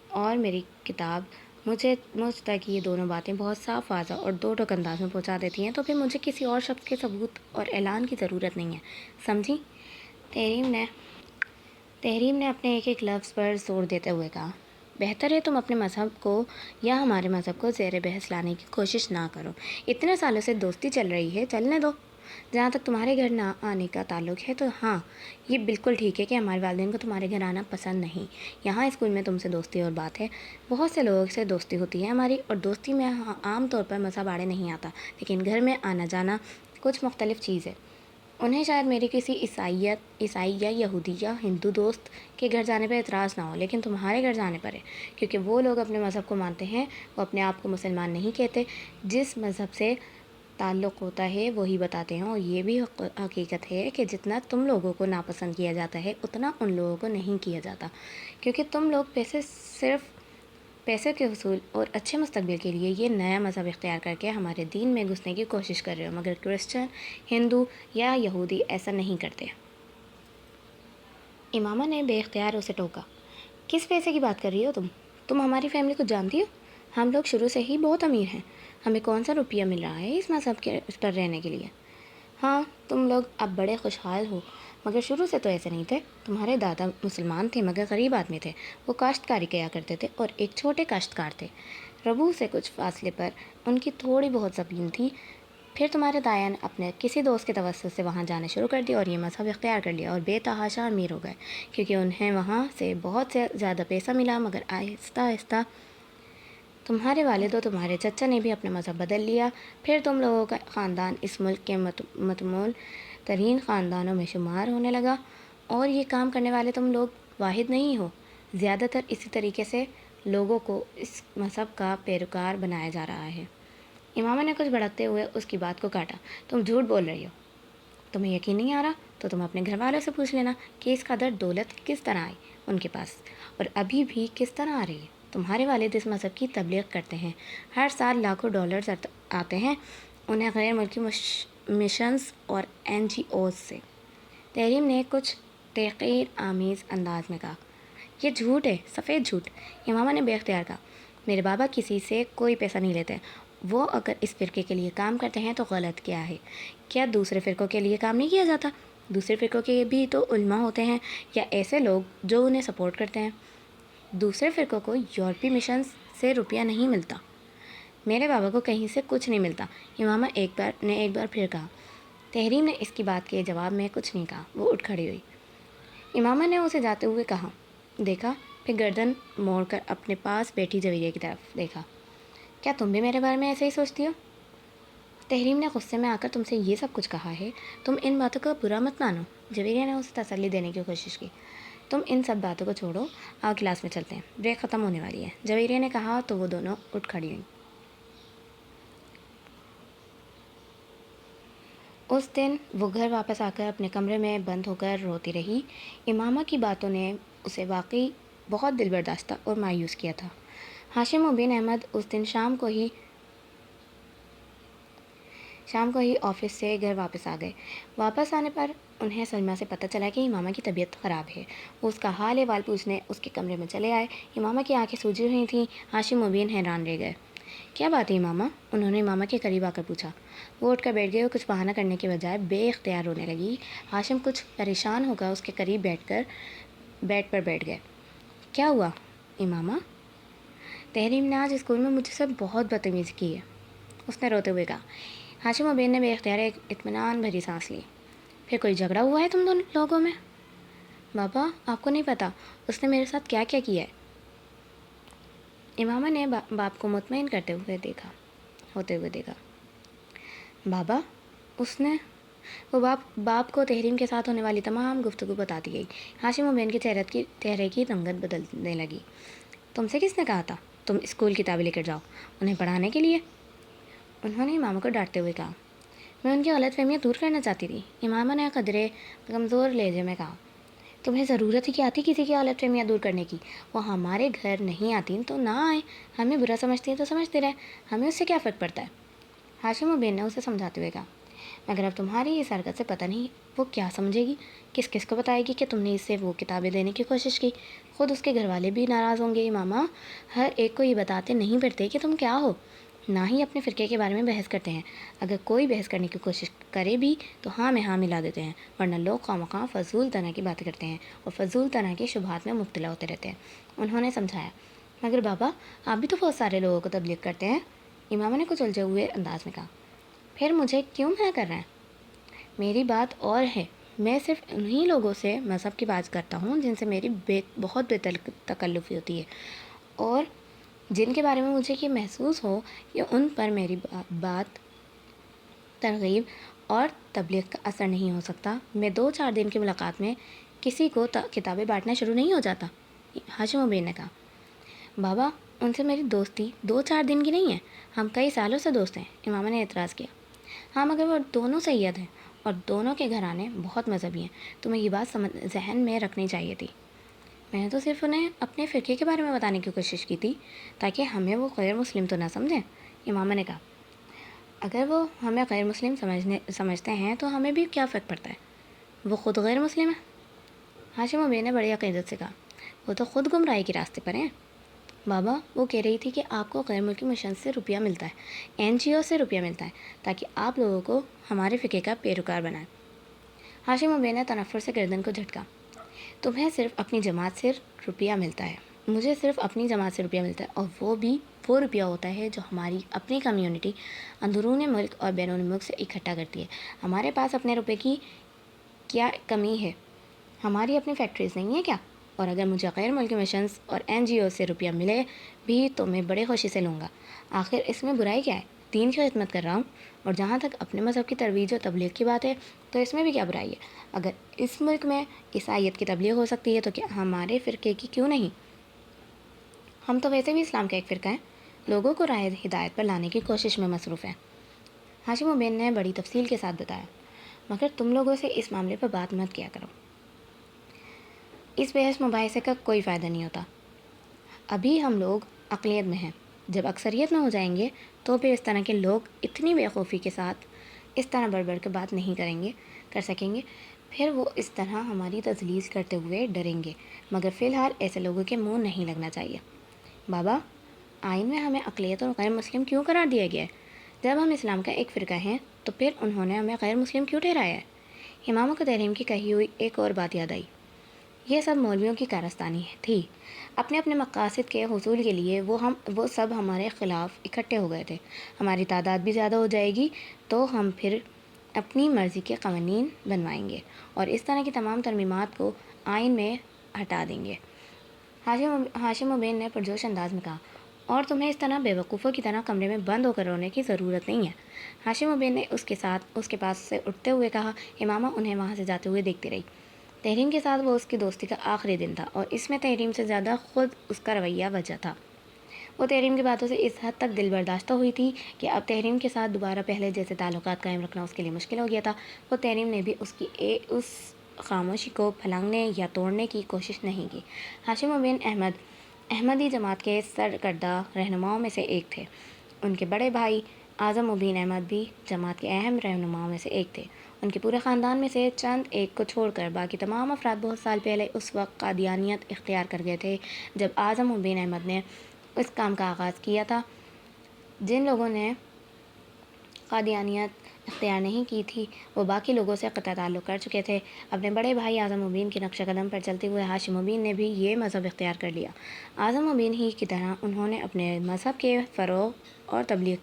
اور میری کتاب مجھ تک یہ دونوں باتیں بہت صاف واضح اور دو ٹوک انداز میں پہنچا دیتی ہیں، تو پھر مجھے کسی اور شخص کے ثبوت اور اعلان کی ضرورت نہیں ہے، سمجھی؟ تحریم نے اپنے ایک ایک لفظ پر زور دیتے ہوئے کہا۔ بہتر ہے تم اپنے مذہب کو یا ہمارے مذہب کو زیر بحث لانے کی کوشش نہ کرو، اتنے سالوں سے دوستی چل رہی ہے، چلنے دو۔ جہاں تک تمہارے گھر نہ آنے کا تعلق ہے تو ہاں، یہ بالکل ٹھیک ہے کہ ہمارے والدین کو تمہارے گھر آنا پسند نہیں، یہاں اسکول میں تم سے دوستی اور بات ہے، بہت سے لوگوں سے دوستی ہوتی ہے ہماری، اور دوستی میں عام طور پر مذہب آڑے نہیں آتا، لیکن گھر میں آنا جانا کچھ مختلف چیز ہے۔ انہیں شاید میری کسی عیسائی یا یہودی یا ہندو دوست کے گھر جانے پر اعتراض نہ ہو، لیکن تمہارے گھر جانے پر ہے، کیونکہ وہ لوگ اپنے مذہب کو مانتے ہیں۔ وہ اپنے آپ کو مسلمان نہیں کہتے، جس مذہب سے تعلق ہوتا ہے وہی بتاتے ہیں، اور یہ بھی حقیقت ہے کہ جتنا تم لوگوں کو ناپسند کیا جاتا ہے اتنا ان لوگوں کو نہیں کیا جاتا، کیونکہ تم لوگ صرف پیسے کے حصول اور اچھے مستقبل کے لیے یہ نیا مذہب اختیار کر کے ہمارے دین میں گھسنے کی کوشش کر رہے ہو، مگر کرسچن، ہندو یا یہودی ایسا نہیں کرتے۔ امامہ نے بے اختیار اسے ٹوکا۔ کس پیسے کی بات کر رہی ہو تم ہماری فیملی کو جانتی ہو؟ ہم لوگ شروع سے ہی بہت امیر ہیں، ہمیں کون سا روپیہ مل رہا ہے اس مذہب کے پر رہنے کے لیے؟ ہاں، تم لوگ اب بڑے خوشحال ہو، مگر شروع سے تو ایسے نہیں تھے۔ تمہارے دادا مسلمان تھے مگر غریب آدمی تھے، وہ کاشتکاری کیا کرتے تھے اور ایک چھوٹے کاشتکار تھے۔ ربو سے کچھ فاصلے پر ان کی تھوڑی بہت زمین تھی۔ پھر تمہارے دایا نے اپنے کسی دوست کے توسط سے وہاں جانا شروع کر دیا اور یہ مذہب اختیار کر لیا اور بے تحاشا امیر ہو گئے، کیونکہ انہیں وہاں سے بہت سے زیادہ پیسہ ملا۔ مگر آہستہ آہستہ تمہارے والد اور تمہارے چچا نے بھی اپنا مذہب بدل لیا۔ پھر تم لوگوں کا خاندان اس ملک کے متمول ترین خاندانوں میں شمار ہونے لگا، اور یہ کام کرنے والے تم لوگ واحد نہیں ہو۔ زیادہ تر اسی طریقے سے لوگوں کو اس مذہب کا پیروکار بنایا جا رہا ہے۔ امامہ نے کچھ بھڑکتے ہوئے اس کی بات کو کاٹا۔ تم جھوٹ بول رہی ہو۔ تمہیں یقین نہیں آ رہا تو تم اپنے گھر والوں سے پوچھ لینا کہ اس قدر دولت کس طرح آئی ان کے پاس، اور ابھی بھی کس طرح آ رہی ہے۔ تمہارے والد اس مذہب کی تبلیغ کرتے ہیں، ہر سال لاکھوں ڈالرز آتے ہیں انہیں غیر ملکی مشنز اور NGOز سے۔ تحریم نے کچھ تحقیر آمیز انداز میں کہا۔ یہ جھوٹ ہے، سفید جھوٹ۔ امامہ نے بے اختیار کہا۔ میرے بابا کسی سے کوئی پیسہ نہیں لیتے، وہ اگر اس فرقے کے لیے کام کرتے ہیں تو غلط کیا ہے؟ کیا دوسرے فرقوں کے لیے کام نہیں کیا جاتا؟ دوسرے فرقوں کے بھی تو علماء ہوتے ہیں یا ایسے لوگ جو انہیں سپورٹ کرتے ہیں۔ دوسرے فرقوں کو یورپی مشنز سے روپیہ نہیں ملتا۔ میرے بابا کو کہیں سے کچھ نہیں ملتا، امامہ ایک بار پھر کہا۔ تحریم نے اس کی بات کے جواب میں کچھ نہیں کہا، وہ اٹھ کھڑی ہوئی۔ امامہ نے اسے جاتے ہوئے کہا، دیکھا، پھر گردن موڑ کر اپنے پاس بیٹھی جویریہ کی طرف دیکھا۔ کیا تم بھی میرے بارے میں ایسے ہی سوچتی ہو؟ تحریم نے غصے میں آ کر تم سے یہ سب کچھ کہا ہے، تم ان باتوں کا برا مت مانو۔ جویریہ نے اسے تسلی دینے کی کوشش کی۔ تم ان سب باتوں کو چھوڑو، آؤ کلاس میں چلتے ہیں، بریک ختم ہونے والی ہے، جویریہ نے کہا تو وہ دونوں اٹھ کھڑی ہوئیں۔ اس دن وہ گھر واپس آ کر اپنے کمرے میں بند ہو کر روتی رہی۔ امامہ کی باتوں نے اسے واقعی بہت دل برداشتہ اور مایوس کیا تھا۔ ہاشم و بن احمد اس دن شام کو ہی آفس سے گھر واپس آ گئے۔ واپس آنے پر انہیں سلمیٰ سے پتہ چلا کہ امامہ کی طبیعت خراب ہے۔ وہ اس کا حال احوال پوچھنے اس کے کمرے میں چلے آئے۔ امامہ کی آنکھیں سوجی ہوئی تھیں۔ ہاشم و بن حیران رہ گئے۔ کیا بات ہے امامہ؟ انہوں نے امامہ کے قریب آ کر پوچھا۔ وہ اٹھ کر بیٹھ گئے اور کچھ بہانہ کرنے کے بجائے بے اختیار رونے لگی۔ ہاشم کچھ پریشان ہو کر اس کے قریب بیڈ پر بیٹھ گئے۔ کیا ہوا امامہ؟ تحریم نے آج اسکول میں مجھ سے بہت بدتمیزی کی ہے، اس نے روتے ہوئے کہا۔ ہاشم و بن نے بے اختیار ایک اطمینان بھری سانس لی۔ پھر کوئی جھگڑا ہوا ہے تم دونوں لوگوں میں؟ بابا، آپ کو نہیں پتہ اس نے میرے ساتھ کیا کیا کیا ہے۔ امامہ نے باپ کو مطمئن ہوتے ہوئے دیکھا۔ بابا، اس نے وہ باپ کو تحریم کے ساتھ ہونے والی تمام گفتگو بتاتی گئی۔ ہاشم و بن کے چہرے کی رنگت بدلنے لگی۔ تم سے کس نے کہا تھا تم اسکول کتابیں لے کر جاؤ انہیں پڑھانے کے لیے؟ انہوں نے امامہ کو ڈانٹتے ہوئے کہا۔ میں ان کی غلط فہمیاں دور کرنا چاہتی تھی، امامہ نے قدرے کمزور لہجے میں کہا۔ تمہیں ضرورت ہی کیا تھی کسی کی غلط فہمیاں دور کرنے کی؟ وہ ہمارے گھر نہیں آتی تو نہ آئے، ہمیں برا سمجھتی ہے تو سمجھتے رہے، ہمیں اس سے کیا فرق پڑتا ہے؟ ہاشم و بن نے اسے سمجھاتے ہوئے کہا۔ مگر اب تمہاری اس حرکت سے پتہ نہیں وہ کیا سمجھے گی، کس کو بتائے گی کہ تم نے اس سے وہ کتابیں لینے کی کوشش کی؟ خود اس کے گھر والے بھی ناراض ہوں گے۔ امامہ، ہر ایک کو یہ بتاتے نہیں پڑتے کہ تم کیا ہو، نہ ہی اپنے فرقے کے بارے میں بحث کرتے ہیں۔ اگر کوئی بحث کرنے کی کوشش کرے بھی تو ہاں میں ہاں ملا دیتے ہیں، ورنہ لوگ خواہ فضول طرح کی باتیں کرتے ہیں اور فضول طرح کے شبہات میں مبتلا ہوتے رہتے ہیں، انہوں نے سمجھایا۔ مگر بابا، آپ بھی تو بہت سارے لوگوں کو تبلیغ کرتے ہیں، امامہ نے کچھ الجھے ہوئے انداز میں کہا۔ پھر مجھے کیوں منع کر رہے ہیں؟ میری بات اور ہے، میں صرف انہی لوگوں سے مذہب کی بات کرتا ہوں جن سے میری بہت بے تکلفی ہوتی ہے، اور جن کے بارے میں مجھے یہ محسوس ہو کہ ان پر میری بات ترغیب اور تبلیغ کا اثر نہیں ہو سکتا؟ میں 2-4 دن کی ملاقات میں کسی کو کتابیں بانٹنا شروع نہیں ہو جاتا؟ ہاشم ابین نے کہا۔ بابا، ان سے میری دوستی 2-4 دن کی نہیں ہے، ہم کئی سالوں سے دوست ہیں، امامہ نے اعتراض کیا۔ ہاں، مگر وہ دونوں سید ہیں اور دونوں کے گھرانے بہت مذہبی ہیں، تمہیں یہ بات ذہن میں رکھنی چاہیے تھی۔ میں نے تو صرف انہیں اپنے فرقے کے بارے میں بتانے کی کوشش کی تھی تاکہ ہمیں وہ غیر مسلم تو نہ سمجھیں، امامہ نے کہا۔ اگر وہ ہمیں غیر مسلم سمجھتے ہیں تو ہمیں بھی کیا فرق پڑتا ہے؟ وہ خود غیر مسلم ہے، ہاشم ابین نے بڑی عقیدت سے کہا۔ وہ تو خود گمراہی کے راستے پر ہیں۔ بابا، وہ کہہ رہی تھی کہ آپ کو غیر ملکی مشن سے روپیہ ملتا ہے، NGO سے روپیہ ملتا ہے تاکہ آپ لوگوں کو ہمارے فقہ کا پیروکار بنائیں۔ ہاشم ابین نے تنفر سے گردن کو جھٹکا۔ تمہیں صرف اپنی جماعت سے روپیہ ملتا ہے، مجھے صرف اپنی جماعت سے روپیہ ملتا ہے، اور وہ بھی وہ روپیہ ہوتا ہے جو ہماری اپنی کمیونٹی اندرون ملک اور بیرون ملک سے اکٹھا کرتی ہے۔ ہمارے پاس اپنے روپے کی کیا کمی ہے؟ ہماری اپنی فیکٹریز نہیں ہیں کیا؟ اور اگر مجھے غیر ملکی مشنز اور NGO سے روپیہ ملے بھی تو میں بڑے خوشی سے لوں گا۔ آخر اس میں برائی کیا ہے؟ دین کی خدمت کر رہا ہوں، اور جہاں تک اپنے مذہب کی ترویج و تبلیغ کی بات ہے تو اس میں بھی کیا برائی ہے؟ اگر اس ملک میں عیسائیت کی تبلیغ ہو سکتی ہے تو کیا ہمارے فرقے کی کیوں نہیں؟ ہم تو ویسے بھی اسلام کا ایک فرقہ ہیں، لوگوں کو راہ ہدایت پر لانے کی کوشش میں مصروف ہیں، ہاشم ابین نے بڑی تفصیل کے ساتھ بتایا۔ مگر تم لوگوں سے اس معاملے پر بات مت کیا کرو، اس بحث مباحثے کا کوئی فائدہ نہیں ہوتا۔ ابھی ہم لوگ اقلیت میں ہیں، جب اکثریت میں ہو جائیں گے تو پھر اس طرح کے لوگ اتنی بے خوفی کے ساتھ اس طرح بڑھ بڑھ کے بات نہیں کر سکیں گے، پھر وہ اس طرح ہماری تجلیل کرتے ہوئے ڈریں گے۔ مگر فی الحال ایسے لوگوں کے منہ نہیں لگنا چاہیے۔ بابا، آئین میں ہمیں اقلیت اور غیر مسلم کیوں قرار دیا گیا ہے؟ جب ہم اسلام کا ایک فرقہ ہیں تو پھر انہوں نے ہمیں غیر مسلم کیوں ٹھہرایا ہے؟ امامہ کو تحریم کی کہی ہوئی ایک اور بات یاد آئی۔ یہ سب مولویوں کی کارستانی تھی، اپنے اپنے مقاصد کے حصول کے لیے وہ سب ہمارے خلاف اکٹھے ہو گئے تھے۔ ہماری تعداد بھی زیادہ ہو جائے گی تو ہم پھر اپنی مرضی کے قوانین بنوائیں گے اور اس طرح کی تمام ترمیمات کو آئین میں ہٹا دیں گے، ہاشم ابین نے پرجوش انداز میں کہا۔ اور تمہیں اس طرح بے وقوفوں کی طرح کمرے میں بند ہو کر رونے کی ضرورت نہیں ہے، ہاشم ابین نے اس کے پاس سے اٹھتے ہوئے کہا۔ امامہ انہیں وہاں سے جاتے ہوئے دیکھتی رہی۔ تحریم کے ساتھ وہ اس کی دوستی کا آخری دن تھا اور اس میں تحریم سے زیادہ خود اس کا رویہ وجہ تھا۔ وہ تحریم کی باتوں سے اس حد تک دل برداشتہ ہوئی تھی کہ اب تحریم کے ساتھ دوبارہ پہلے جیسے تعلقات قائم رکھنا اس کے لیے مشکل ہو گیا تھا۔ وہ تحریم نے بھی اس خاموشی کو پھلانگنے یا توڑنے کی کوشش نہیں کی۔ ہاشم ابین احمدی جماعت کے سرکردہ رہنماؤں میں سے ایک تھے۔ ان کے بڑے بھائی اعظم ابین احمد بھی جماعت کے اہم رہنماؤں میں سے ایک تھے۔ ان کے پورے خاندان میں سے چند ایک کو چھوڑ کر باقی تمام افراد بہت سال پہلے اس وقت قادیانیت اختیار کر گئے تھے جب اعظم ابین احمد نے اس کام کا آغاز کیا تھا۔ جن لوگوں نے قادیانیت اختیار نہیں کی تھی وہ باقی لوگوں سے قطع تعلق کر چکے تھے۔ اپنے بڑے بھائی اعظم ابین کے نقش قدم پر چلتے ہوئے ہاشم ابین نے بھی یہ مذہب اختیار کر لیا۔ اعظم ابین ہی کی طرح انہوں نے اپنے مذہب کے فروغ اور تبلیغ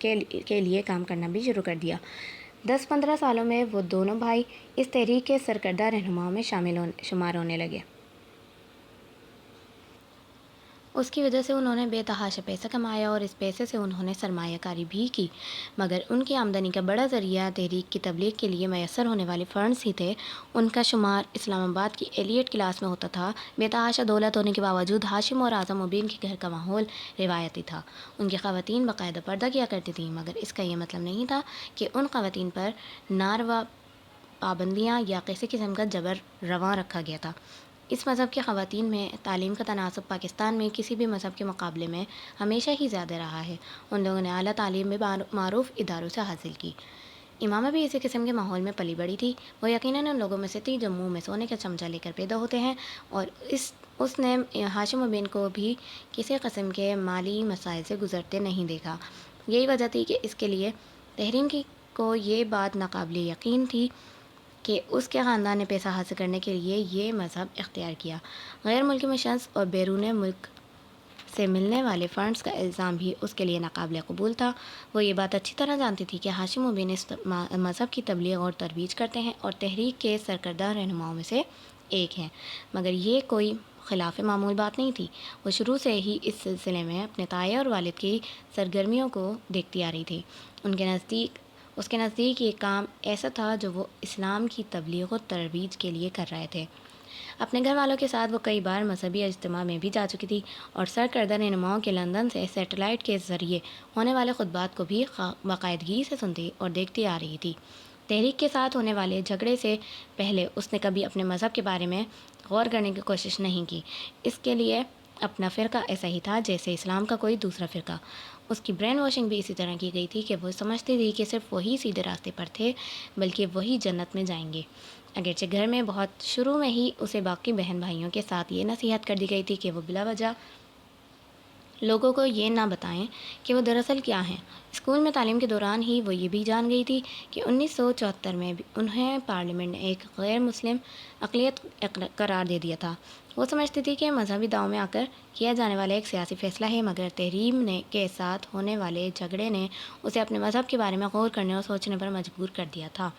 کے لیے کام کرنا بھی شروع کر دیا۔ 10-15 سالوں میں وہ دونوں بھائی اس تحریک کے سرکردہ رہنماؤں میں شمار ہونے لگے۔ اس کی وجہ سے انہوں نے بے تحاشا پیسہ کمایا اور اس پیسے سے انہوں نے سرمایہ کاری بھی کی، مگر ان کی آمدنی کا بڑا ذریعہ تحریک کی تبلیغ کے لیے میسر ہونے والے فنڈز ہی تھے۔ ان کا شمار اسلام آباد کی ایلیٹ کلاس میں ہوتا تھا۔ بے تحاشا دولت ہونے کے باوجود ہاشم اور اعظم ابین کے گھر کا ماحول روایتی تھا۔ ان کی خواتین باقاعدہ پردہ کیا کرتی تھیں، مگر اس کا یہ مطلب نہیں تھا کہ ان خواتین پر ناروا پابندیاں یا کسی قسم کا جبر رواں رکھا گیا تھا۔ اس مذہب کی خواتین میں تعلیم کا تناسب پاکستان میں کسی بھی مذہب کے مقابلے میں ہمیشہ ہی زیادہ رہا ہے۔ ان لوگوں نے اعلیٰ تعلیم بھی معروف اداروں سے حاصل کی۔ امامہ بھی اسی قسم کے ماحول میں پلی بڑھی تھی۔ وہ یقیناً ان لوگوں میں سے تھی جو منہ میں سونے کا چمچہ لے کر پیدا ہوتے ہیں، اور اس نے ہاشم ابین کو بھی کسی قسم کے مالی مسائل سے گزرتے نہیں دیکھا۔ یہی وجہ تھی کہ اس کے لیے تحریم کو یہ بات ناقابل یقین تھی کہ اس کے خاندان نے پیسہ حاصل کرنے کے لیے یہ مذہب اختیار کیا۔ غیر ملکی مشنز اور بیرون ملک سے ملنے والے فنڈز کا الزام بھی اس کے لیے ناقابل قبول تھا۔ وہ یہ بات اچھی طرح جانتی تھی کہ ہاشم ابین اس مذہب کی تبلیغ اور ترویج کرتے ہیں اور تحریک کے سرکردہ رہنماؤں میں سے ایک ہیں، مگر یہ کوئی خلاف معمول بات نہیں تھی۔ وہ شروع سے ہی اس سلسلے میں اپنے تایا اور والد کی سرگرمیوں کو دیکھتی آ رہی تھی۔ ان کے نزدیک اس کے نزدیک یہ کام ایسا تھا جو وہ اسلام کی تبلیغ و ترویج کے لیے کر رہے تھے۔ اپنے گھر والوں کے ساتھ وہ کئی بار مذہبی اجتماع میں بھی جا چکی تھی اور سرکردہ رہنماؤں کے لندن سے سیٹلائٹ کے ذریعے ہونے والے خطبات کو بھی باقاعدگی سے سنتی اور دیکھتی آ رہی تھی۔ تحریک کے ساتھ ہونے والے جھگڑے سے پہلے اس نے کبھی اپنے مذہب کے بارے میں غور کرنے کی کوشش نہیں کی۔ اس کے لیے اپنا فرقہ ایسا ہی تھا جیسے اسلام کا کوئی دوسرا فرقہ۔ اس کی برین واشنگ بھی اسی طرح کی گئی تھی کہ وہ سمجھتی تھی کہ صرف وہی سیدھے راستے پر تھے، بلکہ وہی جنت میں جائیں گے۔ اگرچہ گھر میں بہت شروع میں ہی اسے باقی بہن بھائیوں کے ساتھ یہ نصیحت کر دی گئی تھی کہ وہ بلا وجہ لوگوں کو یہ نہ بتائیں کہ وہ دراصل کیا ہیں۔ اسکول میں تعلیم کے دوران ہی وہ یہ بھی جان گئی تھی کہ 1974 میں انہیں پارلیمنٹ نے ایک غیر مسلم اقلیت قرار دے دیا تھا۔ وہ سمجھتی تھی کہ مذہبی داؤ میں آ کر کیا جانے والا ایک سیاسی فیصلہ ہے، مگر تحریم کے ساتھ ہونے والے جھگڑے نے اسے اپنے مذہب کے بارے میں غور کرنے اور سوچنے پر مجبور کر دیا تھا۔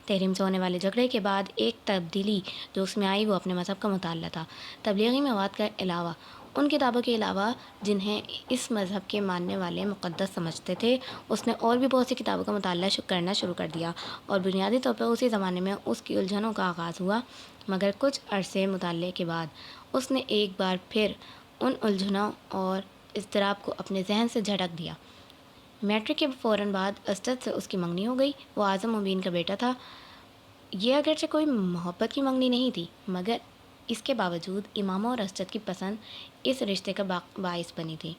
تحریم سے ہونے والے جھگڑے کے بعد ایک تبدیلی جو اس میں آئی وہ اپنے مذہب کا مطالعہ تھا۔ تبلیغی مواد کے علاوہ، ان کتابوں کے علاوہ جنہیں اس مذہب کے ماننے والے مقدس سمجھتے تھے، اس نے اور بھی بہت سی کتابوں کا مطالعہ کرنا شروع کر دیا، اور بنیادی طور پر اسی زمانے میں اس کی الجھنوں کا آغاز ہوا۔ مگر کچھ عرصے مطالعے کے بعد اس نے ایک بار پھر ان الجھنوں اور اضطراب کو اپنے ذہن سے جھٹک دیا۔ میٹرک کے فوراً بعد اسجد سے اس کی منگنی ہو گئی۔ وہ اعظم مبین کا بیٹا تھا۔ یہ اگرچہ کوئی محبت کی منگنی نہیں تھی، مگر اس کے باوجود امامہ اور اسجد کی پسند اس رشتے کا باعث بنی تھی۔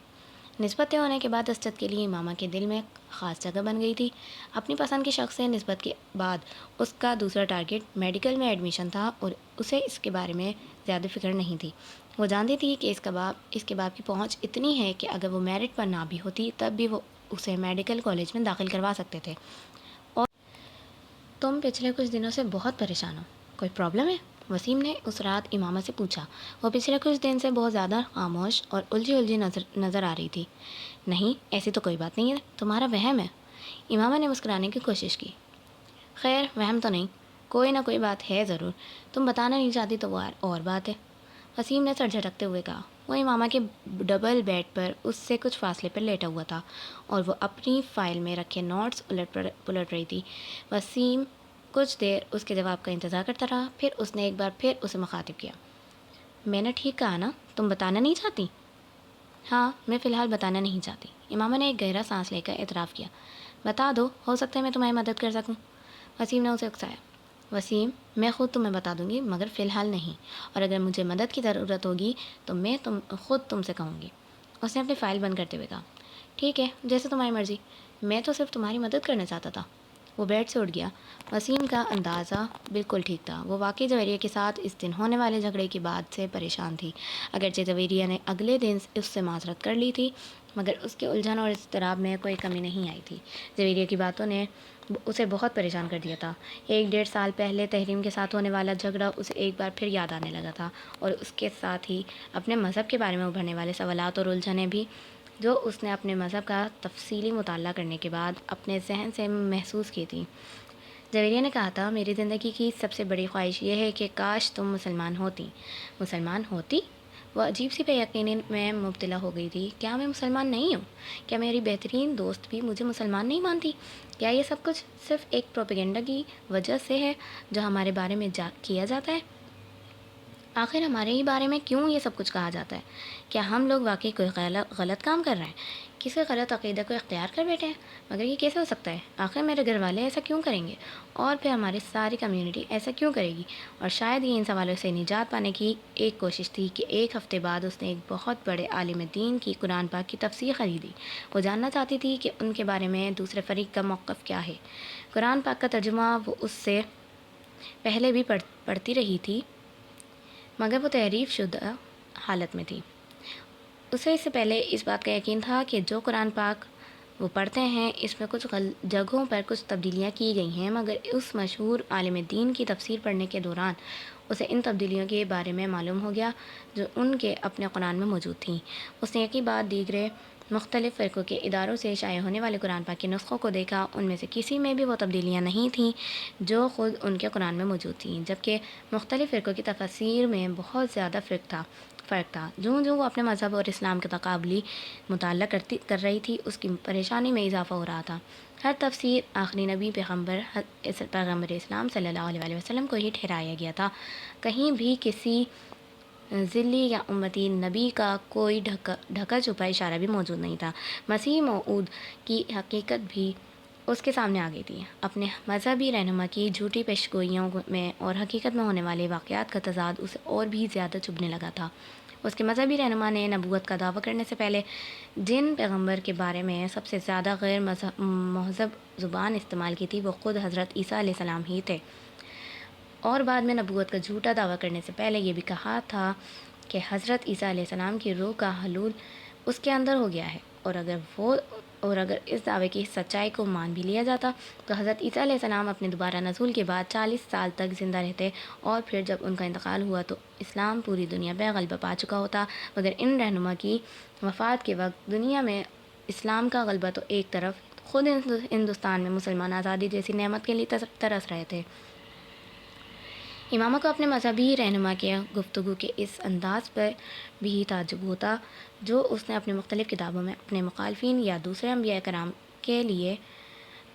نسبت طے ہونے کے بعد اسجد کے لیے امامہ کے دل میں خاص جگہ بن گئی تھی۔ اپنی پسند کے شخص سے نسبت کے بعد اس کا دوسرا ٹارگٹ میڈیکل میں ایڈمیشن تھا، اور اسے اس کے بارے میں زیادہ فکر نہیں تھی۔ وہ جانتی تھی کہ اس کے باپ کی پہنچ اتنی ہے کہ اگر وہ میرٹ پر نہ بھی ہوتی تب بھی وہ اسے میڈیکل کالج میں داخل کروا سکتے تھے۔ اور تم پچھلے کچھ دنوں سے بہت پریشان ہو، کوئی پرابلم ہے؟ وسیم نے اس رات امامہ سے پوچھا۔ وہ پچھلے کچھ دن سے بہت زیادہ خاموش اور الجھی نظر آ رہی تھی۔ نہیں، ایسی تو کوئی بات نہیں ہے، تمہارا وہم ہے۔ امامہ نے مسکرانے کی کوشش کی۔ خیر، وہم تو نہیں، کوئی نہ کوئی بات ہے ضرور، تم بتانا نہیں چاہتی تو وہ اور بات ہے۔ وسیم نے سر جھٹکتے ہوئے کہا۔ وہ امامہ کے ڈبل بیڈ پر اس سے کچھ فاصلے پر لیٹا ہوا تھا اور وہ اپنی فائل میں رکھے نوٹس پلٹ رہی تھی۔ وسیم کچھ دیر اس کے جواب کا انتظار کرتا رہا، پھر اس نے ایک بار پھر اسے مخاطب کیا۔ میں نے ٹھیک کہا نا، تم بتانا نہیں چاہتی؟ ہاں، میں فی الحال بتانا نہیں چاہتی۔ امامہ نے ایک گہرا سانس لے کر اعتراف کیا۔ بتا دو، ہو سکتا ہے میں تمہاری مدد کر سکوں۔ وسیم نے اسے اکسایا۔ وسیم، میں خود تمہیں بتا دوں گی، مگر فی الحال نہیں، اور اگر مجھے مدد کی ضرورت ہوگی تو میں خود تم سے کہوں گی۔ اس نے اپنی فائل بند کرتے ہوئے کہا۔ ٹھیک ہے، جیسے تمہاری مرضی، میں تو صرف تمہاری مدد کرنا چاہتا تھا۔ وہ بیڈ سے اٹھ گیا۔ وسیم کا اندازہ بالکل ٹھیک تھا۔ وہ واقعی جویریہ کے ساتھ اس دن ہونے والے جھگڑے کی بات سے پریشان تھی۔ اگرچہ جویریہ نے اگلے دن اس سے معذرت کر لی تھی، مگر اس کے الجھن اور اضطراب میں کوئی کمی نہیں آئی تھی۔ جویریہ کی باتوں نے اسے بہت پریشان کر دیا تھا۔ 1-1.5 سال پہلے تحریم کے ساتھ ہونے والا جھگڑا اسے ایک بار پھر یاد آنے لگا تھا، اور اس کے ساتھ ہی اپنے مذہب کے بارے میں ابھرنے والے سوالات اور الجھنیں بھی، جو اس نے اپنے مذہب کا تفصیلی مطالعہ کرنے کے بعد اپنے ذہن سے محسوس کی تھی۔ جویریہ نے کہا تھا، میری زندگی کی سب سے بڑی خواہش یہ ہے کہ کاش تم مسلمان ہوتی۔ مسلمان ہوتی؟ وہ عجیب سی بے یقینی میں مبتلا ہو گئی تھی۔ کیا میں مسلمان نہیں ہوں؟ کیا میری بہترین دوست بھی مجھے مسلمان نہیں مانتی؟ کیا یہ سب کچھ صرف ایک پروپیگنڈا کی وجہ سے ہے جو ہمارے بارے میں کیا جاتا ہے؟ آخر ہمارے ہی بارے میں کیوں یہ سب کچھ کہا جاتا ہے؟ کیا ہم لوگ واقعی کوئی غلط کام کر رہے ہیں؟ کسی غلط عقیدہ کو اختیار کر بیٹھے ہیں؟ مگر یہ کیسے ہو سکتا ہے؟ آخر میرے گھر والے ایسا کیوں کریں گے؟ اور پھر ہماری ساری کمیونٹی ایسا کیوں کرے گی؟ اور شاید یہ ان سوالوں سے نجات پانے کی ایک کوشش تھی کہ ایک ہفتے بعد اس نے ایک بہت بڑے عالم دین کی قرآن پاک کی تفسیر خریدی۔ وہ جاننا چاہتی تھی کہ ان کے بارے میں دوسرے فریق کا موقف کیا ہے۔ قرآن پاک کا ترجمہ وہ اس سے پہلے بھی پڑھتی رہی تھی، مگر وہ تحریف شدہ حالت میں تھی۔ اسے اس سے پہلے اس بات کا یقین تھا کہ جو قرآن پاک وہ پڑھتے ہیں اس میں کچھ جگہوں پر کچھ تبدیلیاں کی گئی ہیں، مگر اس مشہور عالم دین کی تفسیر پڑھنے کے دوران اسے ان تبدیلیوں کے بارے میں معلوم ہو گیا جو ان کے اپنے قرآن میں موجود تھیں۔ اس نے یقین بعد دیگر مختلف فرقوں کے اداروں سے شائع ہونے والے قرآن پاک کے نسخوں کو دیکھا۔ ان میں سے کسی میں بھی وہ تبدیلیاں نہیں تھیں جو خود ان کے قرآن میں موجود تھیں، جبکہ مختلف فرقوں کی تفاسیر میں بہت زیادہ فرق تھا۔ فرق تھا۔ جو وہ اپنے مذہب اور اسلام کے تقابلی مطالعہ کر رہی تھی، اس کی پریشانی میں اضافہ ہو رہا تھا۔ ہر تفسیر آخری نبی پیغمبر اسلام صلی اللہ علیہ وسلم کو ہی ٹھہرایا گیا تھا۔ کہیں بھی کسی ذلی یا امتی نبی کا کوئی ڈھکا چھپا اشارہ بھی موجود نہیں تھا۔ مسیح موعود کی حقیقت بھی اس کے سامنے آ گئی تھی۔ اپنے مذہبی رہنما کی جھوٹی پیشگوئیوں میں اور حقیقت میں ہونے والے واقعات کا تضاد اسے اور بھی زیادہ چبھنے لگا تھا۔ اس کے مذہبی رہنما نے نبوت کا دعویٰ کرنے سے پہلے جن پیغمبر کے بارے میں سب سے زیادہ غیر مہذب زبان استعمال کی تھی، وہ خود حضرت عیسیٰ علیہ السلام ہی تھے، اور بعد میں نبوت کا جھوٹا دعویٰ کرنے سے پہلے یہ بھی کہا تھا کہ حضرت عیسیٰ علیہ السلام کی روح کا حلول اس کے اندر ہو گیا ہے، اور اگر اس دعوے کی سچائی کو مان بھی لیا جاتا تو حضرت عیسیٰ علیہ السلام اپنے دوبارہ نزول کے بعد 40 سال تک زندہ رہتے، اور پھر جب ان کا انتقال ہوا تو اسلام پوری دنیا پہ غلبہ پا چکا ہوتا۔ مگر ان رہنما کی وفات کے وقت دنیا میں اسلام کا غلبہ تو ایک طرف، خود ہندوستان میں مسلمان آزادی جیسی نعمت کے لیے ترس رہے تھے۔ امامہ کو اپنے مذہبی رہنما کے گفتگو کے اس انداز پر بھی تعجب ہوتا جو اس نے اپنے مختلف کتابوں میں اپنے مخالفین یا دوسرے انبیاء کرام کے لیے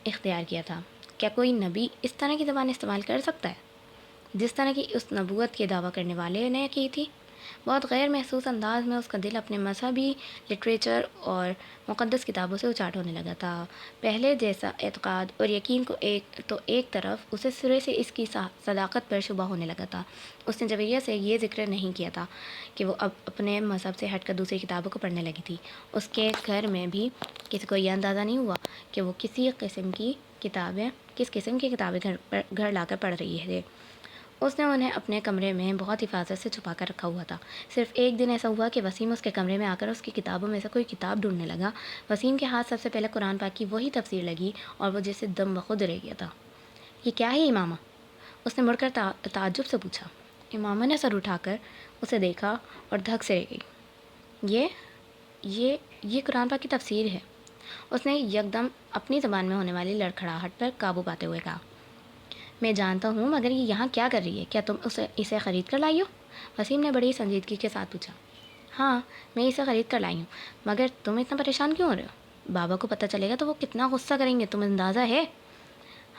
اختیار کیا تھا۔ کیا کوئی نبی اس طرح کی زبان استعمال کر سکتا ہے جس طرح کی اس نبوت کے دعویٰ کرنے والے نے کی تھی؟ بہت غیر محسوس انداز میں اس کا دل اپنے مذہبی لٹریچر اور مقدس کتابوں سے اچاٹ ہونے لگا تھا۔ پہلے جیسا اعتقاد اور یقین کو ایک طرف، اسے سرے سے اس کی صداقت پر شبہ ہونے لگا تھا۔ اس نے جویریہ سے یہ ذکر نہیں کیا تھا کہ وہ اب اپنے مذہب سے ہٹ کر دوسری کتابوں کو پڑھنے لگی تھی۔ اس کے گھر میں بھی کسی کو یہ اندازہ نہیں ہوا کہ وہ کس قسم کی کتابیں گھر لا کر پڑھ رہی ہے۔ اس نے انہیں اپنے کمرے میں بہت حفاظت سے چھپا کر رکھا ہوا تھا۔ صرف ایک دن ایسا ہوا کہ وسیم اس کے کمرے میں آ کر اس کی کتابوں میں سے کوئی کتاب ڈھونڈنے لگا۔ وسیم کے ہاتھ سب سے پہلے قرآن پاک کی وہی تفسیر لگی اور وہ جیسے دم بخود رہ گیا تھا۔ یہ کیا ہے امامہ؟ اس نے مڑ کر تعجب سے پوچھا۔ امامہ نے سر اٹھا کر اسے دیکھا اور دھک سے رہ گئی۔ یہ قرآن پاک کی تفسیر ہے، اس نے یکدم اپنی زبان میں ہونے والی لڑکھڑاہٹ پر قابو پاتے ہوئے کہا۔ میں جانتا ہوں، مگر یہ یہاں کیا کر رہی ہے؟ کیا تم اسے خرید کر لائی ہو؟ وسیم نے بڑی سنجیدگی کے ساتھ پوچھا۔ ہاں، میں اسے خرید کر لائی ہوں، مگر تم اتنا پریشان کیوں ہو رہے ہو؟ بابا کو پتہ چلے گا تو وہ کتنا غصہ کریں گے، تمہیں اندازہ ہے؟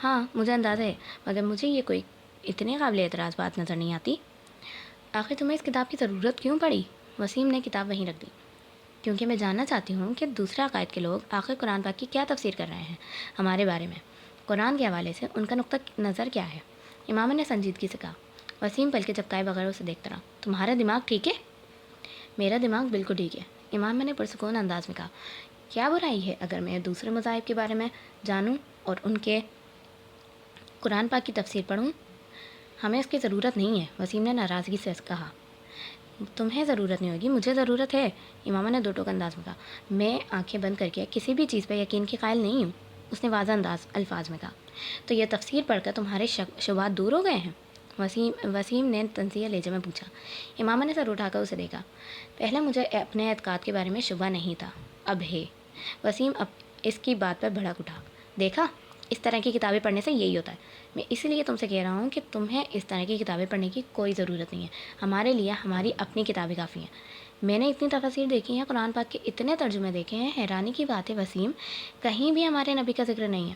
ہاں، مجھے اندازہ ہے، مگر مجھے یہ کوئی اتنی قابل اعتراض بات نظر نہیں آتی۔ آخر تمہیں اس کتاب کی ضرورت کیوں پڑی؟ وسیم نے کتاب وہیں رکھ دی۔ کیونکہ میں جاننا چاہتی ہوں کہ دوسرے عقائد کے لوگ آخر قرآن پاک کی کیا تفسیر کر رہے ہیں ہمارے بارے میں، قرآن کے حوالے سے ان کا نقطہ نظر کیا ہے؟ امامہ نے سنجیدگی سے کہا۔ وسیم پلکیں جھپکائے بغیر اسے دیکھتا رہا۔ تمہارا دماغ ٹھیک ہے؟ میرا دماغ بالکل ٹھیک ہے، امامہ نے پرسکون انداز میں کہا۔ کیا برائی ہے اگر میں دوسرے مذاہب کے بارے میں جانوں اور ان کے قرآن پاک کی تفسیر پڑھوں؟ ہمیں اس کی ضرورت نہیں ہے، وسیم نے ناراضگی سے کہا۔ تمہیں ضرورت نہیں ہوگی، مجھے ضرورت ہے، امامہ نے دو ٹوک انداز میں کہا۔ میں آنکھیں بند کر کے کسی بھی چیز پہ یقین کی قائل نہیں ہوں، اس نے واضح الفاظ میں کہا۔ تو یہ تفسیر پڑھ کر تمہارے شبہات دور ہو گئے ہیں؟ وسیم نے تنزیہ لہجے میں پوچھا۔ امامہ نے سر اٹھا کر اسے دیکھا۔ پہلے مجھے اپنے اعتقاد کے بارے میں شبہ نہیں تھا، اب ہے۔ وسیم اب اس کی بات پر بھڑک اٹھا۔ دیکھا، اس طرح کی کتابیں پڑھنے سے یہی ہوتا ہے۔ میں اس لیے تم سے کہہ رہا ہوں کہ تمہیں اس طرح کی کتابیں پڑھنے کی کوئی ضرورت نہیں ہے، ہمارے لیے ہماری اپنی کتابیں کافی ہیں۔ میں نے اتنی تفاسیر دیکھی ہیں، قرآن پاک کے اتنے ترجمے دیکھے ہیں، حیرانی کی بات ہے وسیم، کہیں بھی ہمارے نبی کا ذکر نہیں ہے۔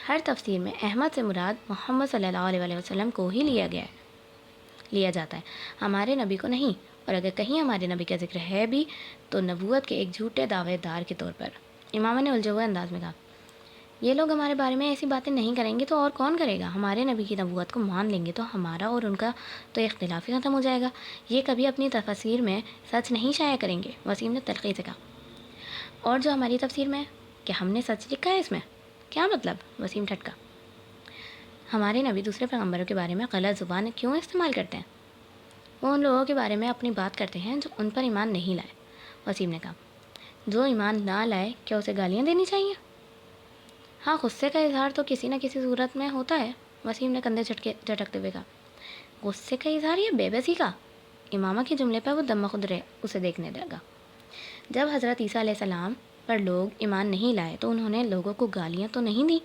ہر تفسیر میں احمد سے مراد محمد صلی اللہ علیہ وسلم کو ہی لیا جاتا ہے، ہمارے نبی کو نہیں، اور اگر کہیں ہمارے نبی کا ذکر ہے بھی تو نبوت کے ایک جھوٹے دعوے دار کے طور پر۔ امامہ نے الجھے ہوئے انداز میں کہا۔ یہ لوگ ہمارے بارے میں ایسی باتیں نہیں کریں گے تو اور کون کرے گا؟ ہمارے نبی کی نبوت کو مان لیں گے تو ہمارا اور ان کا تو اختلاف ہی ختم ہو جائے گا۔ یہ کبھی اپنی تفسیر میں سچ نہیں شائع کریں گے، وسیم نے تلخی سے کہا۔ اور جو ہماری تفسیر میں، کیا ہم نے سچ لکھا ہے اس میں؟ کیا مطلب؟ وسیم ٹھٹکا۔ ہمارے نبی دوسرے پیغمبروں کے بارے میں غلط زبان کیوں استعمال کرتے ہیں؟ وہ ان لوگوں کے بارے میں اپنی بات کرتے ہیں جو ان پر ایمان نہیں لائے، وسیم نے کہا۔ جو ایمان نہ لائے، کیا اسے گالیاں دینی چاہیے؟ ہاں، غصے کا اظہار تو کسی نہ کسی صورت میں ہوتا ہے، وسیم نے کندھے جھٹکتے ہوئے کہا۔ غصے کا اظہار یا بے بسی کا؟ امامہ کے جملے پر وہ دم خود اسے دیکھنے لگا۔ جب حضرت عیسیٰ علیہ السلام پر لوگ ایمان نہیں لائے تو انہوں نے لوگوں کو گالیاں تو نہیں دیں؟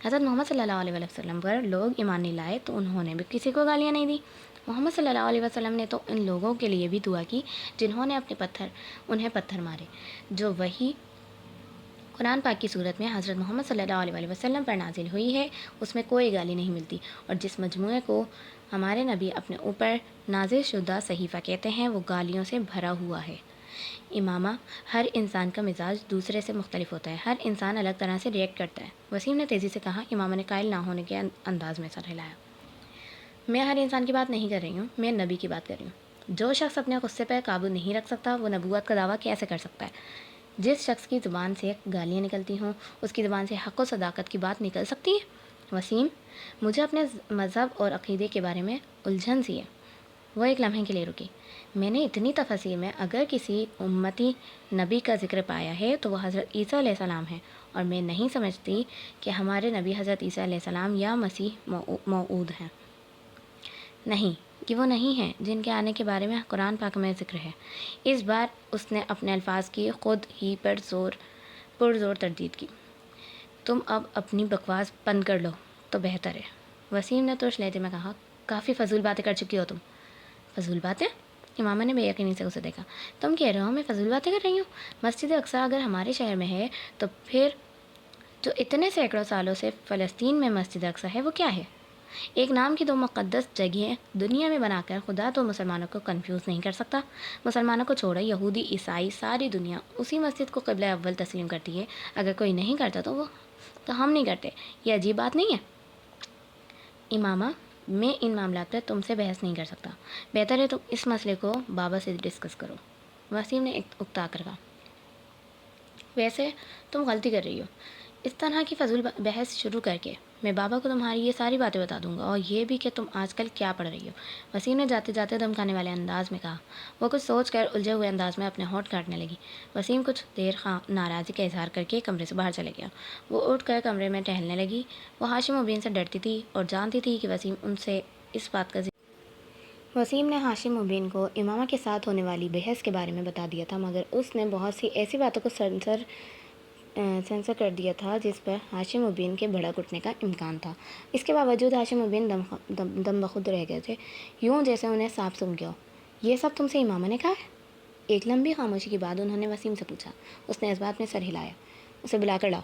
حضرت محمد صلی اللہ علیہ وسلم پر لوگ ایمان نہیں لائے تو انہوں نے بھی کسی کو گالیاں نہیں دیں؟ محمد صلی اللہ علیہ وسلم نے تو ان لوگوں کے لیے بھی دعا کی جنہوں نے انہیں پتھر مارے. جو وہی قرآن پاک کی صورت میں حضرت محمد صلی اللہ علیہ وسلم پر نازل ہوئی ہے اس میں کوئی گالی نہیں ملتی، اور جس مجموعے کو ہمارے نبی اپنے اوپر نازل شدہ صحیفہ کہتے ہیں وہ گالیوں سے بھرا ہوا ہے. امامہ، ہر انسان کا مزاج دوسرے سے مختلف ہوتا ہے، ہر انسان الگ طرح سے ریئیکٹ کرتا ہے. وسیم نے تیزی سے کہا. امامہ نے قائل نہ ہونے کے انداز میں سر ہلایا. میں ہر انسان کی بات نہیں کر رہی ہوں، میں نبی کی بات کر رہی ہوں. جو شخص اپنے غصے پر قابو نہیں رکھ سکتا وہ نبوت کا دعویٰ کیسے کر سکتا ہے؟ جس شخص کی زبان سے گالیاں نکلتی ہوں اس کی زبان سے حق و صداقت کی بات نکل سکتی ہے؟ وسیم، مجھے اپنے مذہب اور عقیدے کے بارے میں الجھن سی ہے. وہ ایک لمحے کے لیے رکی. میں نے اتنی تفصیل میں اگر کسی امتی نبی کا ذکر پایا ہے تو وہ حضرت عیسیٰ علیہ السلام ہیں، اور میں نہیں سمجھتی کہ ہمارے نبی حضرت عیسیٰ علیہ السلام یا مسیح موعود ہیں. نہیں، کہ وہ نہیں ہیں جن کے آنے کے بارے میں قرآن پاک میں ذکر ہے. اس بار اس نے اپنے الفاظ کی خود ہی پرزور تردید کی. تم اب اپنی بکواس بند کر لو تو بہتر ہے. وسیم نے ترش لہجے میں کہا. کافی فضول باتیں کر چکی ہو تم. فضول باتیں؟ امامہ نے بے یقینی سے اسے دیکھا. تم کہہ رہے ہو میں فضول باتیں کر رہی ہوں؟ مسجد اقصیٰ اگر ہمارے شہر میں ہے تو پھر جو اتنے سینکڑوں سالوں سے فلسطین میں مسجد اقصیٰ ہے وہ کیا ہے؟ ایک نام کی دو مقدس جگہیں دنیا میں بنا کر خدا تو مسلمانوں کو کنفیوز نہیں کر سکتا. مسلمانوں کو چھوڑو، یہودی، عیسائی، ساری دنیا اسی مسجد کو قبلہ اول تسلیم کرتی ہے. اگر کوئی نہیں کرتا تو ہم نہیں کرتے. یہ عجیب بات نہیں ہے؟ امامہ، میں ان معاملات پر تم سے بحث نہیں کر سکتا. بہتر ہے تم اس مسئلے کو بابا سے ڈسکس کرو. وسیم نے اکتا کر کہا. ویسے تم غلطی کر رہی ہو اس طرح کی فضول بحث شروع کر کے. میں بابا کو تمہاری یہ ساری باتیں بتا دوں گا، اور یہ بھی کہ تم آج کل کیا پڑھ رہی ہو. وسیم نے جاتے جاتے دمکانے والے انداز میں کہا. وہ کچھ سوچ کر الجھے ہوئے انداز میں اپنے ہونٹ کاٹنے لگی. وسیم کچھ دیر ناراضی کا اظہار کر کے کمرے سے باہر چلے گیا. وہ اٹھ کر کمرے میں ٹہلنے لگی. وہ ہاشم مبین سے ڈرتی تھی اور جانتی تھی کہ وسیم ان سے اس بات کا وسیم نے ہاشم مبین کو امامہ کے ساتھ ہونے والی بحث کے بارے میں بتا دیا تھا، مگر اس نے بہت سی ایسی باتوں کو سینسر کر دیا تھا جس پر ہاشم مبین کے بھڑک اٹھنے کا امکان تھا. اس کے باوجود ہاشم مبین دم بخود رہ گئے تھے، یوں جیسے انہیں سانپ سونگھ گیا ہو. یہ سب تم سے امامہ نے کہا ہے؟ ایک لمبی خاموشی کے بعد انہوں نے وسیم سے پوچھا. اس نے اس بات میں سر ہلایا. اسے بلا کر لاؤ.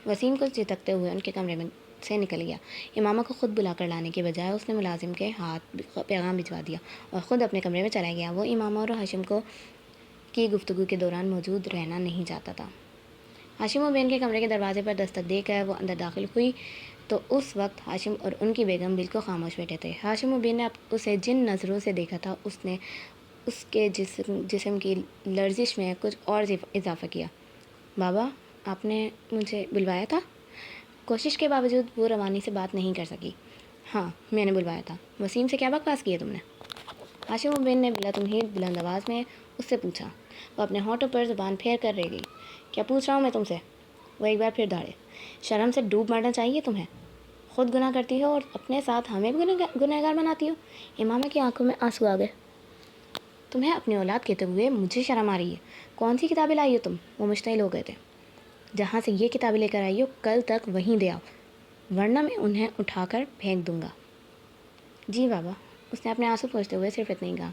وسیم کو جھٹکتے ہوئے ان کے کمرے میں سے نکل گیا. امامہ کو خود بلا کر لانے کے بجائے اس نے ملازم کے ہاتھ پیغام بھجوا دیا اور خود اپنے کمرے میں چلا گیا. وہ امامہ اور ہاشم کی گفتگو کے دوران موجود رہنا نہیں چاہتا تھا. ہاشم مبین کے کمرے کے دروازے پر دستک دے کر وہ اندر داخل ہوئی تو اس وقت ہاشم اور ان کی بیگم بالکل خاموش بیٹھے تھے. ہاشم مبین نے اسے جن نظروں سے دیکھا تھا اس نے اس کے جسم کی لرزش میں کچھ اور اضافہ کیا. بابا، آپ نے مجھے بلوایا تھا؟ کوشش کے باوجود وہ روانی سے بات نہیں کر سکی. ہاں، میں نے بلوایا تھا. وسیم سے کیا بکواس کی ہے تم نے؟ ہاشم مبین نے بلا تمہید بلند آواز میں اس سے پوچھا. وہ اپنے ہونٹوں پر زبان پھیر کر رہ گئی. کیا پوچھ رہا ہوں میں تم سے؟ وہ ایک بار پھر دھاڑے. شرم سے ڈوب مرنا چاہیے تمہیں. خود گناہ کرتی ہو اور اپنے ساتھ ہمیں بھی گنہگار بناتی ہو. امامہ کی آنکھوں میں آنسو آ گئے. تمہیں اپنی اولاد کہتے ہوئے مجھے شرم آ رہی ہے. کون سی کتابیں لائی ہو تم؟ وہ مشتعل ہو گئے تھے. جہاں سے یہ کتابیں لے کر آئی ہو کل تک وہیں دے آؤ، ورنہ میں انہیں اٹھا کر پھینک دوں گا. جی بابا. اس نے اپنے آنسو پوچھتے ہوئے صرف اتنا ہی کہا.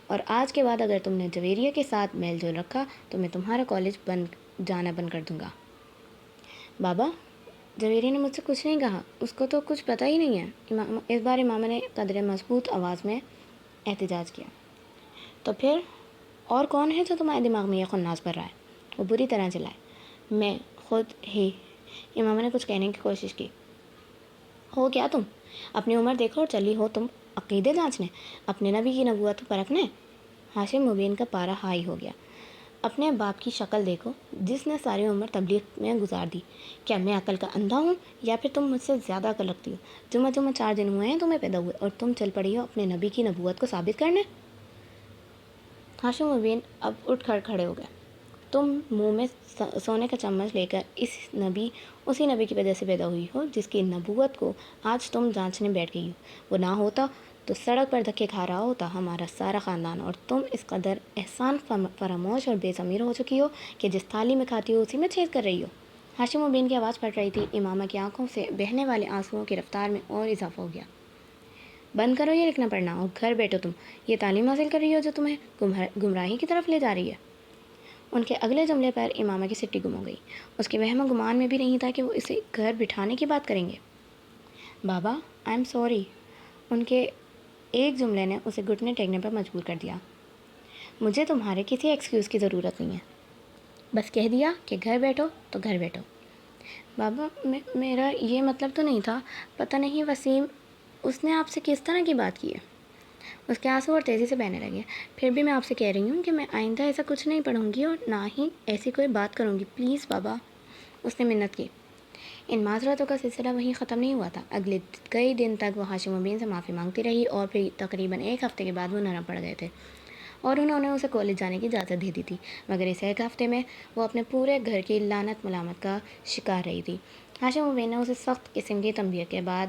اور آج کے بعد اگر تم نے جویریہ کے ساتھ میل جول رکھا تو میں تمہارا کالج جانا بند کر دوں گا. بابا، جویریہ نے مجھ سے کچھ نہیں کہا. اس کو تو کچھ پتہ ہی نہیں ہے. اس بار امامہ نے قدرے مضبوط آواز میں احتجاج کیا. تو پھر اور کون ہے جو تمہارے دماغ میں یہ خناس بھر رہا ہے؟ وہ بری طرح چلائے. میں خود ہی. امامہ نے کچھ کہنے کی کوشش کی. ہو کیا تم؟ اپنی عمر دیکھو اور چلی ہو تم عقیدے جانچنے، اپنے نبی کی نبوت پرکھنے. ہاشم مبین کا پارا ہائی ہو گیا. اپنے باپ کی شکل دیکھو جس نے ساری عمر تبلیغ میں گزار دی. کیا میں عقل کا اندھا ہوں یا پھر تم مجھ سے زیادہ عقل رکھتی ہو؟ جمعہ 4 دن ہوئے ہیں تمہیں پیدا ہوئے اور تم چل پڑی ہو اپنے نبی کی نبوت کو ثابت کرنے. ہاشم مبین اب اٹھ کر کھڑے ہو گئے. تم منہ میں سونے کا چمچ لے کر اسی نبی کی وجہ سے پیدا ہوئی ہو جس کی نبوت کو آج تم جانچنے بیٹھ گئی ہو. وہ نہ ہوتا تو سڑک پر دھکے کھا رہا ہوتا ہمارا سارا خاندان، اور تم اس قدر احسان فراموش اور بے ضمیر ہو چکی ہو کہ جس تھالی میں کھاتی ہو اسی میں چھید کر رہی ہو. ہاشم مبین کی آواز پھٹ رہی تھی. امامہ کی آنکھوں سے بہنے والے آنسوؤں کی رفتار میں اور اضافہ ہو گیا. بند کرو یہ لکھنا پڑھنا اور گھر بیٹھو تم یہ تعلیم حاصل کر رہی ہو جو تمہیں گمراہی کی طرف لے جا رہی ہے۔ ان کے اگلے جملے پر امامہ کی سٹی گم ہو گئی۔ اس کے وہم و گمان میں بھی نہیں تھا کہ وہ اسے گھر بٹھانے کی بات کریں گے۔ بابا آئی ایم سوری، ان کے ایک جملے نے اسے گھٹنے ٹیکنے پر مجبور کر دیا۔ مجھے تمہارے کسی ایکسکیوز کی ضرورت نہیں ہے، بس کہہ دیا کہ گھر بیٹھو تو گھر بیٹھو۔ بابا میرا یہ مطلب تو نہیں تھا، پتہ نہیں وسیم اس نے آپ سے کس طرح کی بات کی ہے۔ اس کے آنسو اور تیزی سے بہنے لگے۔ پھر بھی میں آپ سے کہہ رہی ہوں کہ میں آئندہ ایسا کچھ نہیں پڑھوں گی اور نہ ہی ایسی کوئی بات کروں گی، پلیز بابا، اس نے منت کی۔ ان معذرتوں کا سلسلہ وہیں ختم نہیں ہوا تھا۔ اگلے کئی دن تک وہ ہاشم مبین سے معافی مانگتی رہی اور پھر تقریباً ایک ہفتے کے بعد وہ نرم پڑ گئے تھے اور انہوں نے اسے کالج جانے کی اجازت دے دی تھی، مگر اس ایک ہفتے میں وہ اپنے پورے گھر کی لعنت ملامت کا شکار رہی تھی۔ ہاشم مبین نے اسے سخت قسم کی تنبیہ کے بعد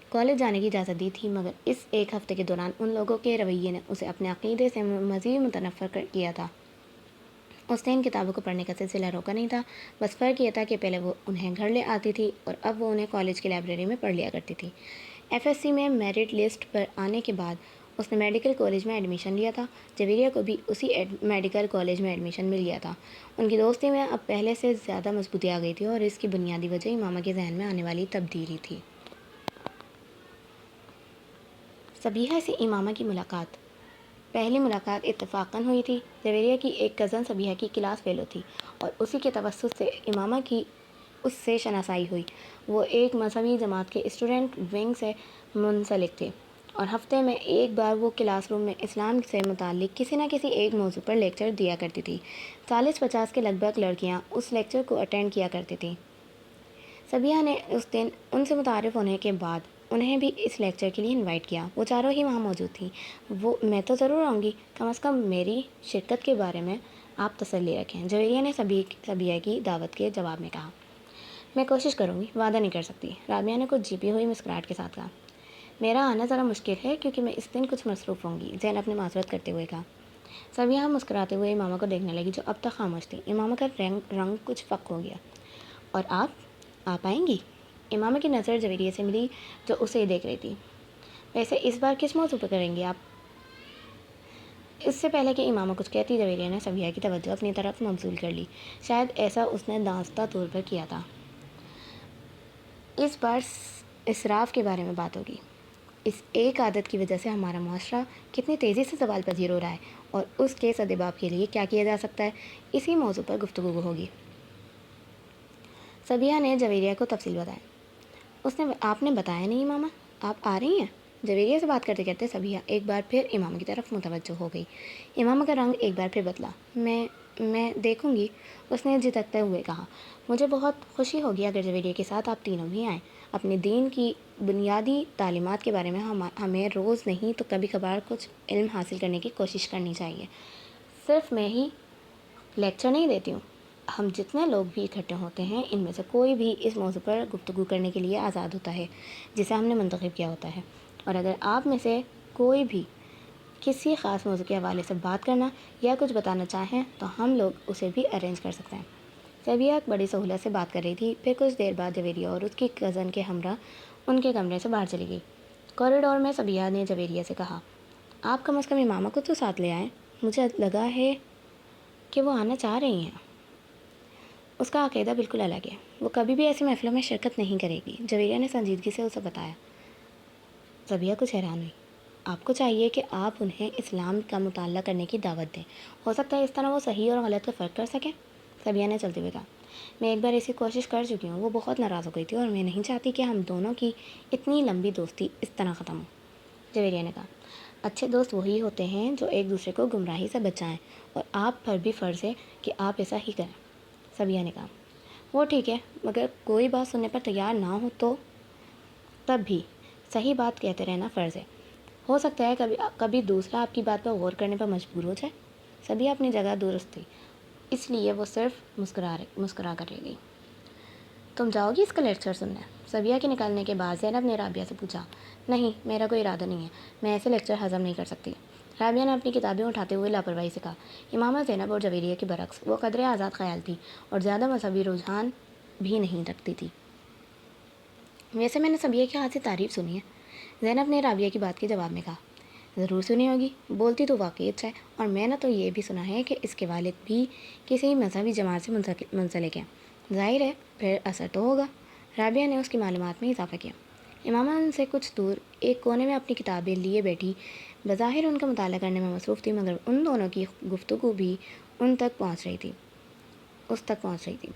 کالج جانے کی اجازت دی تھی، مگر اس ایک ہفتے کے دوران ان لوگوں کے رویے نے اسے اپنے عقیدے سے مزید متنفر کیا تھا۔ اس نے ان کتابوں کو پڑھنے کا سلسلہ روکا نہیں تھا، بس فرق یہ تھا کہ پہلے وہ انہیں گھر لے آتی تھی اور اب وہ انہیں کالج کی لائبریری میں پڑھ لیا کرتی تھی۔ ایف ایس سی میں میرٹ لسٹ پر آنے کے بعد اس نے میڈیکل کالج میں ایڈمیشن لیا تھا۔ جویریہ کو بھی اسی میڈیکل کالج میں ایڈمیشن مل گیا تھا۔ ان کی دوستی میں اب پہلے سے زیادہ مضبوطی آ گئی تھی اور اس کی بنیادی وجہ امامہ کے ذہن میں آنے والی تبدیلی تھی۔ صبیحہ سے امامہ کی ملاقات۔ پہلی ملاقات اتفاقاً ہوئی تھی۔ جویریہ کی ایک کزن صبیحہ کی کلاس فیلو تھی اور اسی کے توسط سے امامہ کی اس سے شناسائی ہوئی۔ وہ ایک مذہبی جماعت کے اسٹوڈنٹ ونگ سے منسلک تھے اور ہفتے میں ایک بار وہ کلاس روم میں اسلام سے متعلق کسی نہ کسی ایک موضوع پر لیکچر دیا کرتی تھی۔ 40-50 کے لگ بھگ لڑکیاں اس لیکچر کو اٹینڈ کیا کرتی تھیں۔ صبیحہ نے اس دن ان سے متعارف ہونے کے بعد انہیں بھی اس لیکچر کے لیے انوائٹ کیا۔ وہ چاروں ہی وہاں موجود تھیں۔ میں تو ضرور آؤں گی، کم از کم میری شرکت کے بارے میں آپ تسلی رکھیں، جویریہ نے صبیحہ کی دعوت کے جواب میں کہا۔ میں کوشش کروں گی، وعدہ نہیں کر سکتی، رابعہ نے کچھ جھپی ہوئی مسکراہٹ کے ساتھ کہا۔ میرا آنا ذرا مشکل ہے کیونکہ میں اس دن کچھ مصروف ہوں گی، زینب نے معذرت کرتے ہوئے کہا۔ صبیحہ مسکراتے ہوئے امامہ کو دیکھنے لگی جو اب تک خاموش تھی۔ امامہ کا رنگ کچھ فق ہو گیا۔ اور آپ آئیں گی؟ امامہ کی نظر جویریہ سے ملی جو اسے دیکھ رہی تھی۔ ویسے اس بار کس موضوع پر کریں گے آپ؟ اس سے پہلے کہ امامہ کچھ کہتی، جویریہ نے صبیحہ کی توجہ اپنی طرف مبذول کر لی۔ شاید ایسا اس نے دانستہ طور پر کیا تھا۔ اس بار اسراف کے بارے میں بات ہوگی۔ اس ایک عادت کی وجہ سے ہمارا معاشرہ کتنی تیزی سے زوال پذیر ہو رہا ہے اور اس کے سدباب کے لیے کیا کیا جا سکتا ہے، اسی موضوع پر گفتگو ہوگی۔ صبیحہ نے جویریہ کو تفصیل بتایا۔ آپ نے بتایا نہیں امامہ، آپ آ رہی ہیں؟ جویریہ سے بات کرتے کرتے صبیحہ ایک بار پھر امامہ کی طرف متوجہ ہو گئی۔ امامہ کا رنگ ایک بار پھر بدلا۔ میں دیکھوں گی، اس نے جھتکتے ہوئے کہا۔ مجھے بہت خوشی ہوگی اگر جویریہ کے ساتھ آپ تینوں بھی آئیں۔ اپنے دین کی بنیادی تعلیمات کے بارے میں ہمیں روز نہیں تو کبھی کبھار کچھ علم حاصل کرنے کی کوشش کرنی چاہیے۔ صرف میں ہی لیکچر نہیں دیتی ہوں، ہم جتنے لوگ بھی اکٹھے ہوتے ہیں ان میں سے کوئی بھی اس موضوع پر گفتگو کرنے کے لیے آزاد ہوتا ہے جسے ہم نے منتخب کیا ہوتا ہے، اور اگر آپ میں سے کوئی بھی کسی خاص موضوع کے حوالے سے بات کرنا یا کچھ بتانا چاہیں تو ہم لوگ اسے بھی ارینج کر سکتے ہیں۔ صبیحہ بڑی سہولت سے بات کر رہی تھی۔ پھر کچھ دیر بعد جویریہ اور اس کی کزن کے ہمراہ ان کے کمرے سے باہر چلی گئی۔ کوریڈور میں صبیحہ نے جویریہ سے کہا، آپ کم از کم امامہ کو تو ساتھ لے آئیں، مجھے لگا ہے کہ وہ آنا چاہ رہی ہیں۔ اس کا عقیدہ بالکل الگ ہے، وہ کبھی بھی ایسی محفلوں میں شرکت نہیں کرے گی، جویریہ نے سنجیدگی سے اسے بتایا۔ صبیحہ کچھ حیران ہوئی۔ آپ کو چاہیے کہ آپ انہیں اسلام کا مطالعہ کرنے کی دعوت دیں، ہو سکتا ہے اس طرح وہ صحیح اور غلط کا فرق کر سکیں۔ صبیحہ نے چلتے ہوئے کہا، میں ایک بار ایسی کوشش کر چکی ہوں، وہ بہت ناراض ہو گئی تھی اور میں نہیں چاہتی کہ ہم دونوں کی اتنی لمبی دوستی اس طرح ختم ہو۔ جویریہ نے کہا، اچھے دوست وہی ہوتے ہیں جو ایک دوسرے کو گمراہی سے بچائیں، اور آپ پر بھی فرض ہے کہ آپ ایسا ہی کریں۔ صبیحہ نے کہا، وہ ٹھیک ہے، مگر کوئی بات سننے پر تیار نہ ہو تو تب بھی صحیح بات کہتے رہنا فرض ہے۔ ہو سکتا ہے کبھی دوسرا آپ کی بات پر غور کرنے پر مجبور ہو جائے۔ صبیحہ اپنی جگہ درست تھی، اس لیے وہ صرف مسکرا کر رہ گئی۔ تم جاؤ گی اس کا لیکچر سننے؟ صبیحہ کے نکلنے کے بعد زینب نے رابعہ سے پوچھا۔ نہیں، میرا کوئی ارادہ نہیں ہے، میں ایسے لیکچر ہضم نہیں کر سکتی، رابعہ نے اپنی کتابیں اٹھاتے ہوئے لاپرواہی سے کہا۔ امامہ زینب اور جویریہ کے برعکس وہ قدرے آزاد خیال تھی اور زیادہ مذہبی رجحان بھی نہیں رکھتی تھی۔ ویسے میں نے صبیحہ کے ہاتھ سے تعریف سنی ہے، زینب نے رابعہ کی بات کے جواب میں کہا، ضرور سنی ہوگی، بولتی تو واقعی اچھا ہے، اور میں نے تو یہ بھی سنا ہے کہ اس کے والد بھی کسی مذہبی جماعت سے منسلک ہیں، ظاہر ہے پھر اثر تو ہوگا۔ رابعہ نے اس کی معلومات میں اضافہ کیا۔ امامہ ان سے کچھ دور ایک کونے میں اپنی کتابیں لیے بیٹھی بظاہر ان کا مطالعہ کرنے میں مصروف تھی، مگر ان دونوں کی گفتگو بھی اس تک پہنچ رہی تھی۔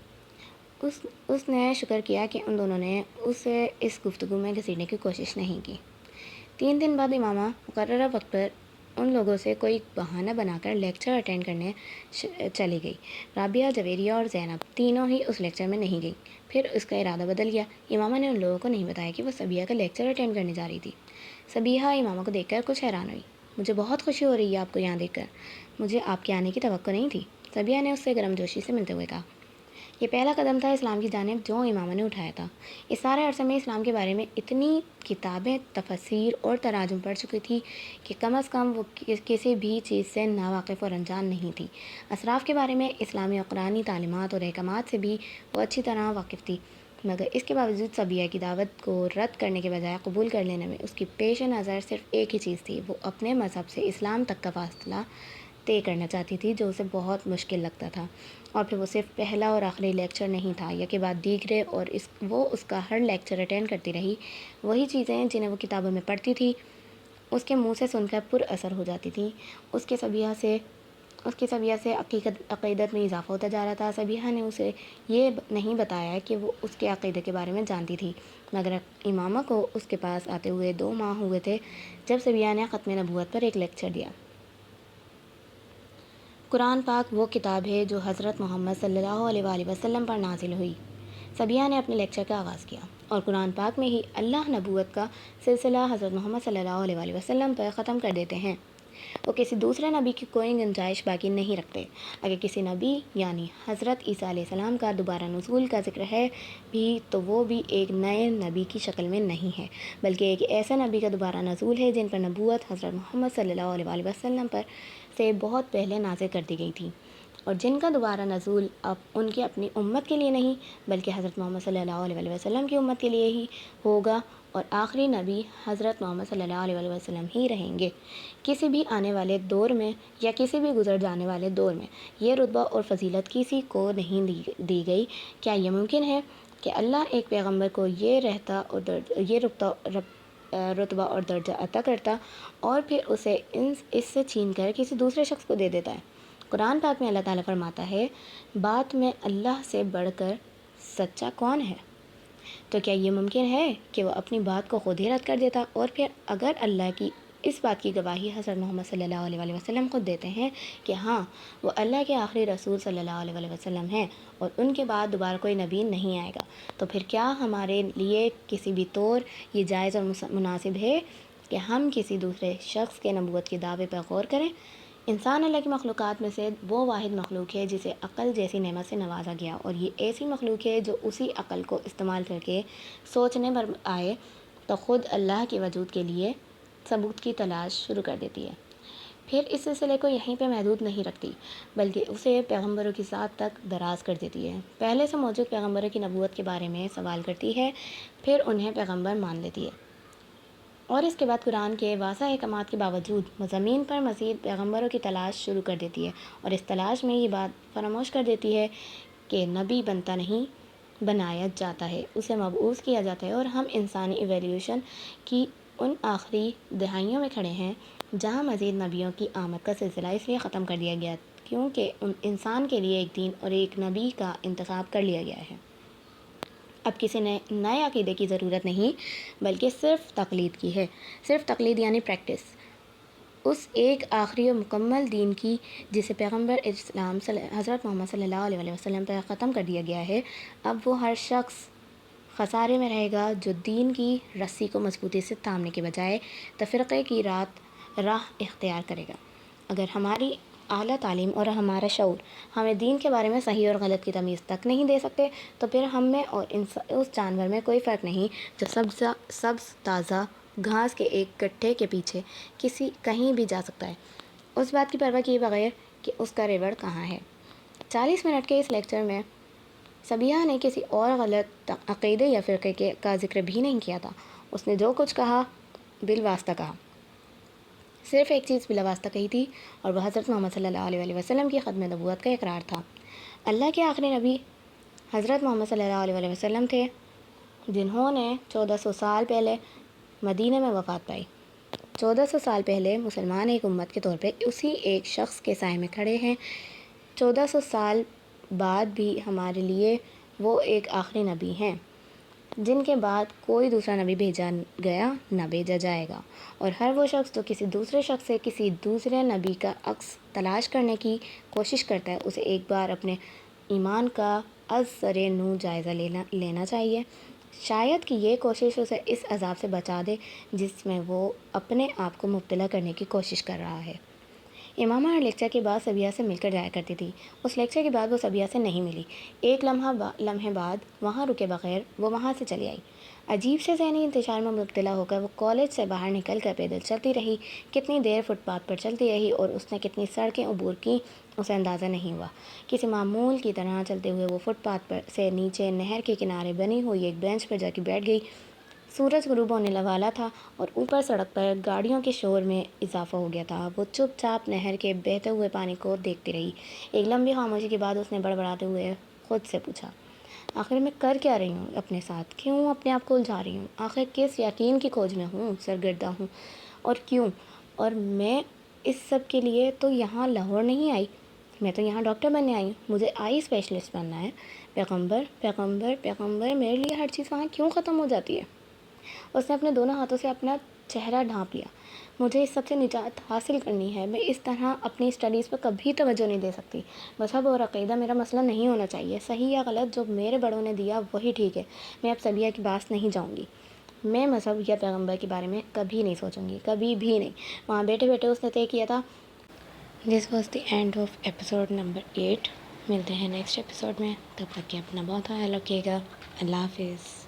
اس نے شکر کیا کہ ان دونوں نے اسے اس گفتگو میں گھسیٹنے کی کوشش نہیں کی۔ 3 دن بعد امامہ مقررہ وقت پر ان لوگوں سے کوئی بہانہ بنا کر لیکچر اٹینڈ کرنے چلی گئی۔ رابعہ، جویریہ اور زینب تینوں ہی اس لیکچر میں نہیں گئیں۔ پھر اس کا ارادہ بدل گیا۔ امامہ نے ان لوگوں کو نہیں بتایا کہ وہ صبیحہ کا لیکچر اٹینڈ کرنے جا رہی تھی۔ صبیحہ امامہ کو دیکھ کر کچھ حیران ہوئی۔ مجھے بہت خوشی ہو رہی ہے آپ کو یہاں دیکھ کر، مجھے آپ کے آنے کی توقع نہیں تھی، صبیحہ نے اس سے گرم جوشی سے ملتے ہوئے کہا۔ یہ پہلا قدم تھا اسلام کی جانب جو امامہ نے اٹھایا تھا۔ اس سارے عرصے میں اسلام کے بارے میں اتنی کتابیں، تفاسیر اور تراجم پڑھ چکی تھی کہ کم از کم وہ کسی بھی چیز سے ناواقف اور انجان نہیں تھی۔ اسراف کے بارے میں اسلامی و قرآنی تعلیمات اور احکامات سے بھی وہ اچھی طرح واقف تھی، مگر اس کے باوجود صبیحہ کی دعوت کو رد کرنے کے بجائے قبول کر لینے میں اس کی پیش نظر صرف ایک ہی چیز تھی، وہ اپنے مذہب سے اسلام تک کا فاصلہ طے کرنا چاہتی تھی، جو اسے بہت مشکل لگتا تھا۔ اور پھر وہ صرف پہلا اور آخری لیکچر نہیں تھا، یکے بعد دیگرے، اور وہ اس کا ہر لیکچر اٹینڈ کرتی رہی۔ وہی چیزیں جنہیں وہ کتابوں میں پڑھتی تھی اس کے منہ سے سن کر پر اثر ہو جاتی تھیں۔ اس کی صبیحہ سے عقیدت میں اضافہ ہوتا جا رہا تھا۔ صبیحہ نے اسے یہ نہیں بتایا کہ وہ اس کے عقیدے کے بارے میں جانتی تھی، مگر امامہ کو اس کے پاس آتے ہوئے 2 ماہ ہوئے تھے جب صبیحہ نے ختم نبوت پر ایک لیکچر دیا۔ قرآن پاک وہ کتاب ہے جو حضرت محمد صلی اللہ علیہ وآلہ وسلم پر نازل ہوئی۔ صبیحہ نے اپنے لیکچر کا آغاز کیا، اور قرآن پاک میں ہی اللہ نبوت کا سلسلہ حضرت محمد صلی اللہ علیہ وآلہ وسلم پر ختم کر دیتے ہیں۔ وہ کسی دوسرے نبی کی کوئی گنجائش باقی نہیں رکھتے۔ اگر کسی نبی یعنی حضرت عیسیٰ علیہ السلام کا دوبارہ نزول کا ذکر ہے بھی تو وہ بھی ایک نئے نبی کی شکل میں نہیں ہے، بلکہ ایک ایسے نبی کا دوبارہ نزول ہے جن پر نبوت حضرت محمد صلی اللہ علیہ وآلہ وسلم پر سے بہت پہلے نازل کر دی گئی تھی، اور جن کا دوبارہ نزول اب ان کی اپنی امت کے لیے نہیں بلکہ حضرت محمد صلی اللہ علیہ وآلہ وسلم کی امت کے لیے ہی ہوگا، اور آخری نبی حضرت محمد صلی اللہ علیہ وآلہ وسلم ہی رہیں گے۔ کسی بھی آنے والے دور میں یا کسی بھی گزر جانے والے دور میں یہ رتبہ اور فضیلت کسی کو نہیں دی گئی۔ کیا یہ ممکن ہے کہ اللہ ایک پیغمبر کو یہ رتبہ اور درجہ عطا کرتا اور پھر اسے اس سے چھین کر کسی دوسرے شخص کو دے دیتا ہے؟ قرآن پاک میں اللہ تعالیٰ فرماتا ہے، بات میں اللہ سے بڑھ کر سچا کون ہے؟ تو کیا یہ ممکن ہے کہ وہ اپنی بات کو خود ہی رد کر دیتا؟ اور پھر اگر اللہ کی اس بات کی گواہی حضرت محمد صلی اللہ علیہ وآلہ وسلم خود دیتے ہیں کہ ہاں وہ اللہ کے آخری رسول صلی اللہ علیہ وآلہ وسلم ہیں اور ان کے بعد دوبارہ کوئی نبی نہیں آئے گا، تو پھر کیا ہمارے لیے کسی بھی طور یہ جائز اور مناسب ہے کہ ہم کسی دوسرے شخص کے نبوت کے دعوے پر غور کریں؟ انسان اللہ کی مخلوقات میں سے وہ واحد مخلوق ہے جسے عقل جیسی نعمت سے نوازا گیا، اور یہ ایسی مخلوق ہے جو اسی عقل کو استعمال کر کے سوچنے پر آئے تو خود اللہ کے وجود کے لیے ثبوت کی تلاش شروع کر دیتی ہے، پھر اس سلسلے کو یہیں پہ محدود نہیں رکھتی بلکہ اسے پیغمبروں کی ذات تک دراز کر دیتی ہے، پہلے سے موجود پیغمبروں کی نبوت کے بارے میں سوال کرتی ہے، پھر انہیں پیغمبر مان لیتی ہے، اور اس کے بعد قرآن کے واضح احکامات کے باوجود زمین پر مزید پیغمبروں کی تلاش شروع کر دیتی ہے، اور اس تلاش میں یہ بات فراموش کر دیتی ہے کہ نبی بنتا نہیں، بنایا جاتا ہے، اسے مبعوث کیا جاتا ہے، اور ہم انسانی ایولیوشن کی ان آخری دہائیوں میں کھڑے ہیں جہاں مزید نبیوں کی آمد کا سلسلہ اس لیے ختم کر دیا گیا کیونکہ انسان کے لیے ایک دین اور ایک نبی کا انتخاب کر لیا گیا ہے۔ اب کسی نئے عقیدے کی ضرورت نہیں بلکہ صرف تقلید کی ہے، صرف تقلید یعنی پریکٹس اس ایک آخری اور مکمل دین کی جسے پیغمبر اسلام حضرت محمد صلی اللہ علیہ وسلم پر ختم کر دیا گیا ہے۔ اب وہ ہر شخص خسارے میں رہے گا جو دین کی رسی کو مضبوطی سے تھامنے کے بجائے تفرقے کی راہ اختیار کرے گا۔ اگر ہماری اعلیٰ تعلیم اور ہمارا شعور ہمیں دین کے بارے میں صحیح اور غلط کی تمیز تک نہیں دے سکتے تو پھر ہم میں اور اس جانور میں کوئی فرق نہیں جو سبز تازہ گھاس کے ایک گٹھے کے پیچھے کہیں بھی جا سکتا ہے، اس بات کی پرواہ کیے بغیر کہ اس کا ریوڑ کہاں ہے۔ 40 منٹ کے اس لیکچر میں صبیحہ نے کسی اور غلط عقیدے یا فرقے کا ذکر بھی نہیں کیا تھا۔ اس نے جو کچھ کہا بالواسطہ کہا، صرف ایک چیز بلا واسطہ کہی تھی، اور وہ حضرت محمد صلی اللہ علیہ وسلم کی ختم نبوت کا اقرار تھا۔ اللہ کے آخری نبی حضرت محمد صلی اللہ علیہ وسلم تھے، جنہوں نے 1400 سال پہلے مدینہ میں وفات پائی۔ 1400 سال پہلے مسلمان ایک امت کے طور پہ اسی ایک شخص کے سائے میں کھڑے ہیں۔ 1400 سال بعد بھی ہمارے لیے وہ ایک آخری نبی ہیں، جن کے بعد کوئی دوسرا نبی بھیجا گیا نہ بھیجا جائے گا، اور ہر وہ شخص جو کسی دوسرے شخص سے کسی دوسرے نبی کا عکس تلاش کرنے کی کوشش کرتا ہے، اسے ایک بار اپنے ایمان کا از سر نو جائزہ لینا چاہیے۔ شاید کہ یہ کوشش اسے اس عذاب سے بچا دے جس میں وہ اپنے آپ کو مبتلا کرنے کی کوشش کر رہا ہے۔ امامہ ہر لیکچر کے بعد صبیہ سے مل کر جایا کرتی تھی۔ اس لیکچر کے بعد وہ صبیہ سے نہیں ملی۔ ایک لمحے بعد وہاں رکے بغیر وہ وہاں سے چلی آئی۔ عجیب سے ذہنی انتشار میں مبتلا ہو کر وہ کالج سے باہر نکل کر پیدل چلتی رہی۔ کتنی دیر فٹ پاتھ پر چلتی رہی اور اس نے کتنی سڑکیں عبور کیں اسے اندازہ نہیں ہوا۔ کسی معمول کی طرح چلتے ہوئے وہ فٹ پاتھ پر سے نیچے نہر کے کنارے بنی ہوئی ایک بینچ پر جا کے بیٹھ گئی۔ سورج غروب ہونے والا تھا اور اوپر سڑک پر گاڑیوں کے شور میں اضافہ ہو گیا تھا۔ وہ چپ چاپ نہر کے بہتے ہوئے پانی کو دیکھتی رہی۔ ایک لمبی خاموشی کے بعد اس نے بڑبڑاتے ہوئے خود سے پوچھا، آخر میں کر کیا رہی ہوں اپنے ساتھ؟ کیوں اپنے آپ کو الجھا رہی ہوں؟ آخر کس یقین کی کھوج میں ہوں، سرگردہ ہوں، اور کیوں؟ اور میں اس سب کے لیے تو یہاں لاہور نہیں آئی، میں تو یہاں ڈاکٹر بننے آئی ہوں، مجھے آئی اسپیشلسٹ بننا ہے۔ پیغمبر پیغمبر پیغمبر، میرے لیے ہر چیز وہاں کیوں ختم ہو جاتی ہے؟ اس نے اپنے دونوں ہاتھوں سے اپنا چہرہ ڈھانپ لیا۔ مجھے اس سب سے نجات حاصل کرنی ہے، میں اس طرح اپنی اسٹڈیز پر کبھی توجہ نہیں دے سکتی۔ مذہب اور عقیدہ میرا مسئلہ نہیں ہونا چاہیے، صحیح یا غلط جو میرے بڑوں نے دیا وہی ٹھیک ہے۔ میں اب صبیہ کے پاس نہیں جاؤں گی، میں مذہب یا پیغمبر کے بارے میں کبھی نہیں سوچوں گی، کبھی بھی نہیں۔ وہاں بیٹھے بیٹھے اس نے طے کیا تھا۔ This was the end of episode number 8۔ ملتے ہیں نیکسٹ ایپیسوڈ میں، تب تک کہ اپنا بہت خیال رکھیے گا۔ اللہ حافظ۔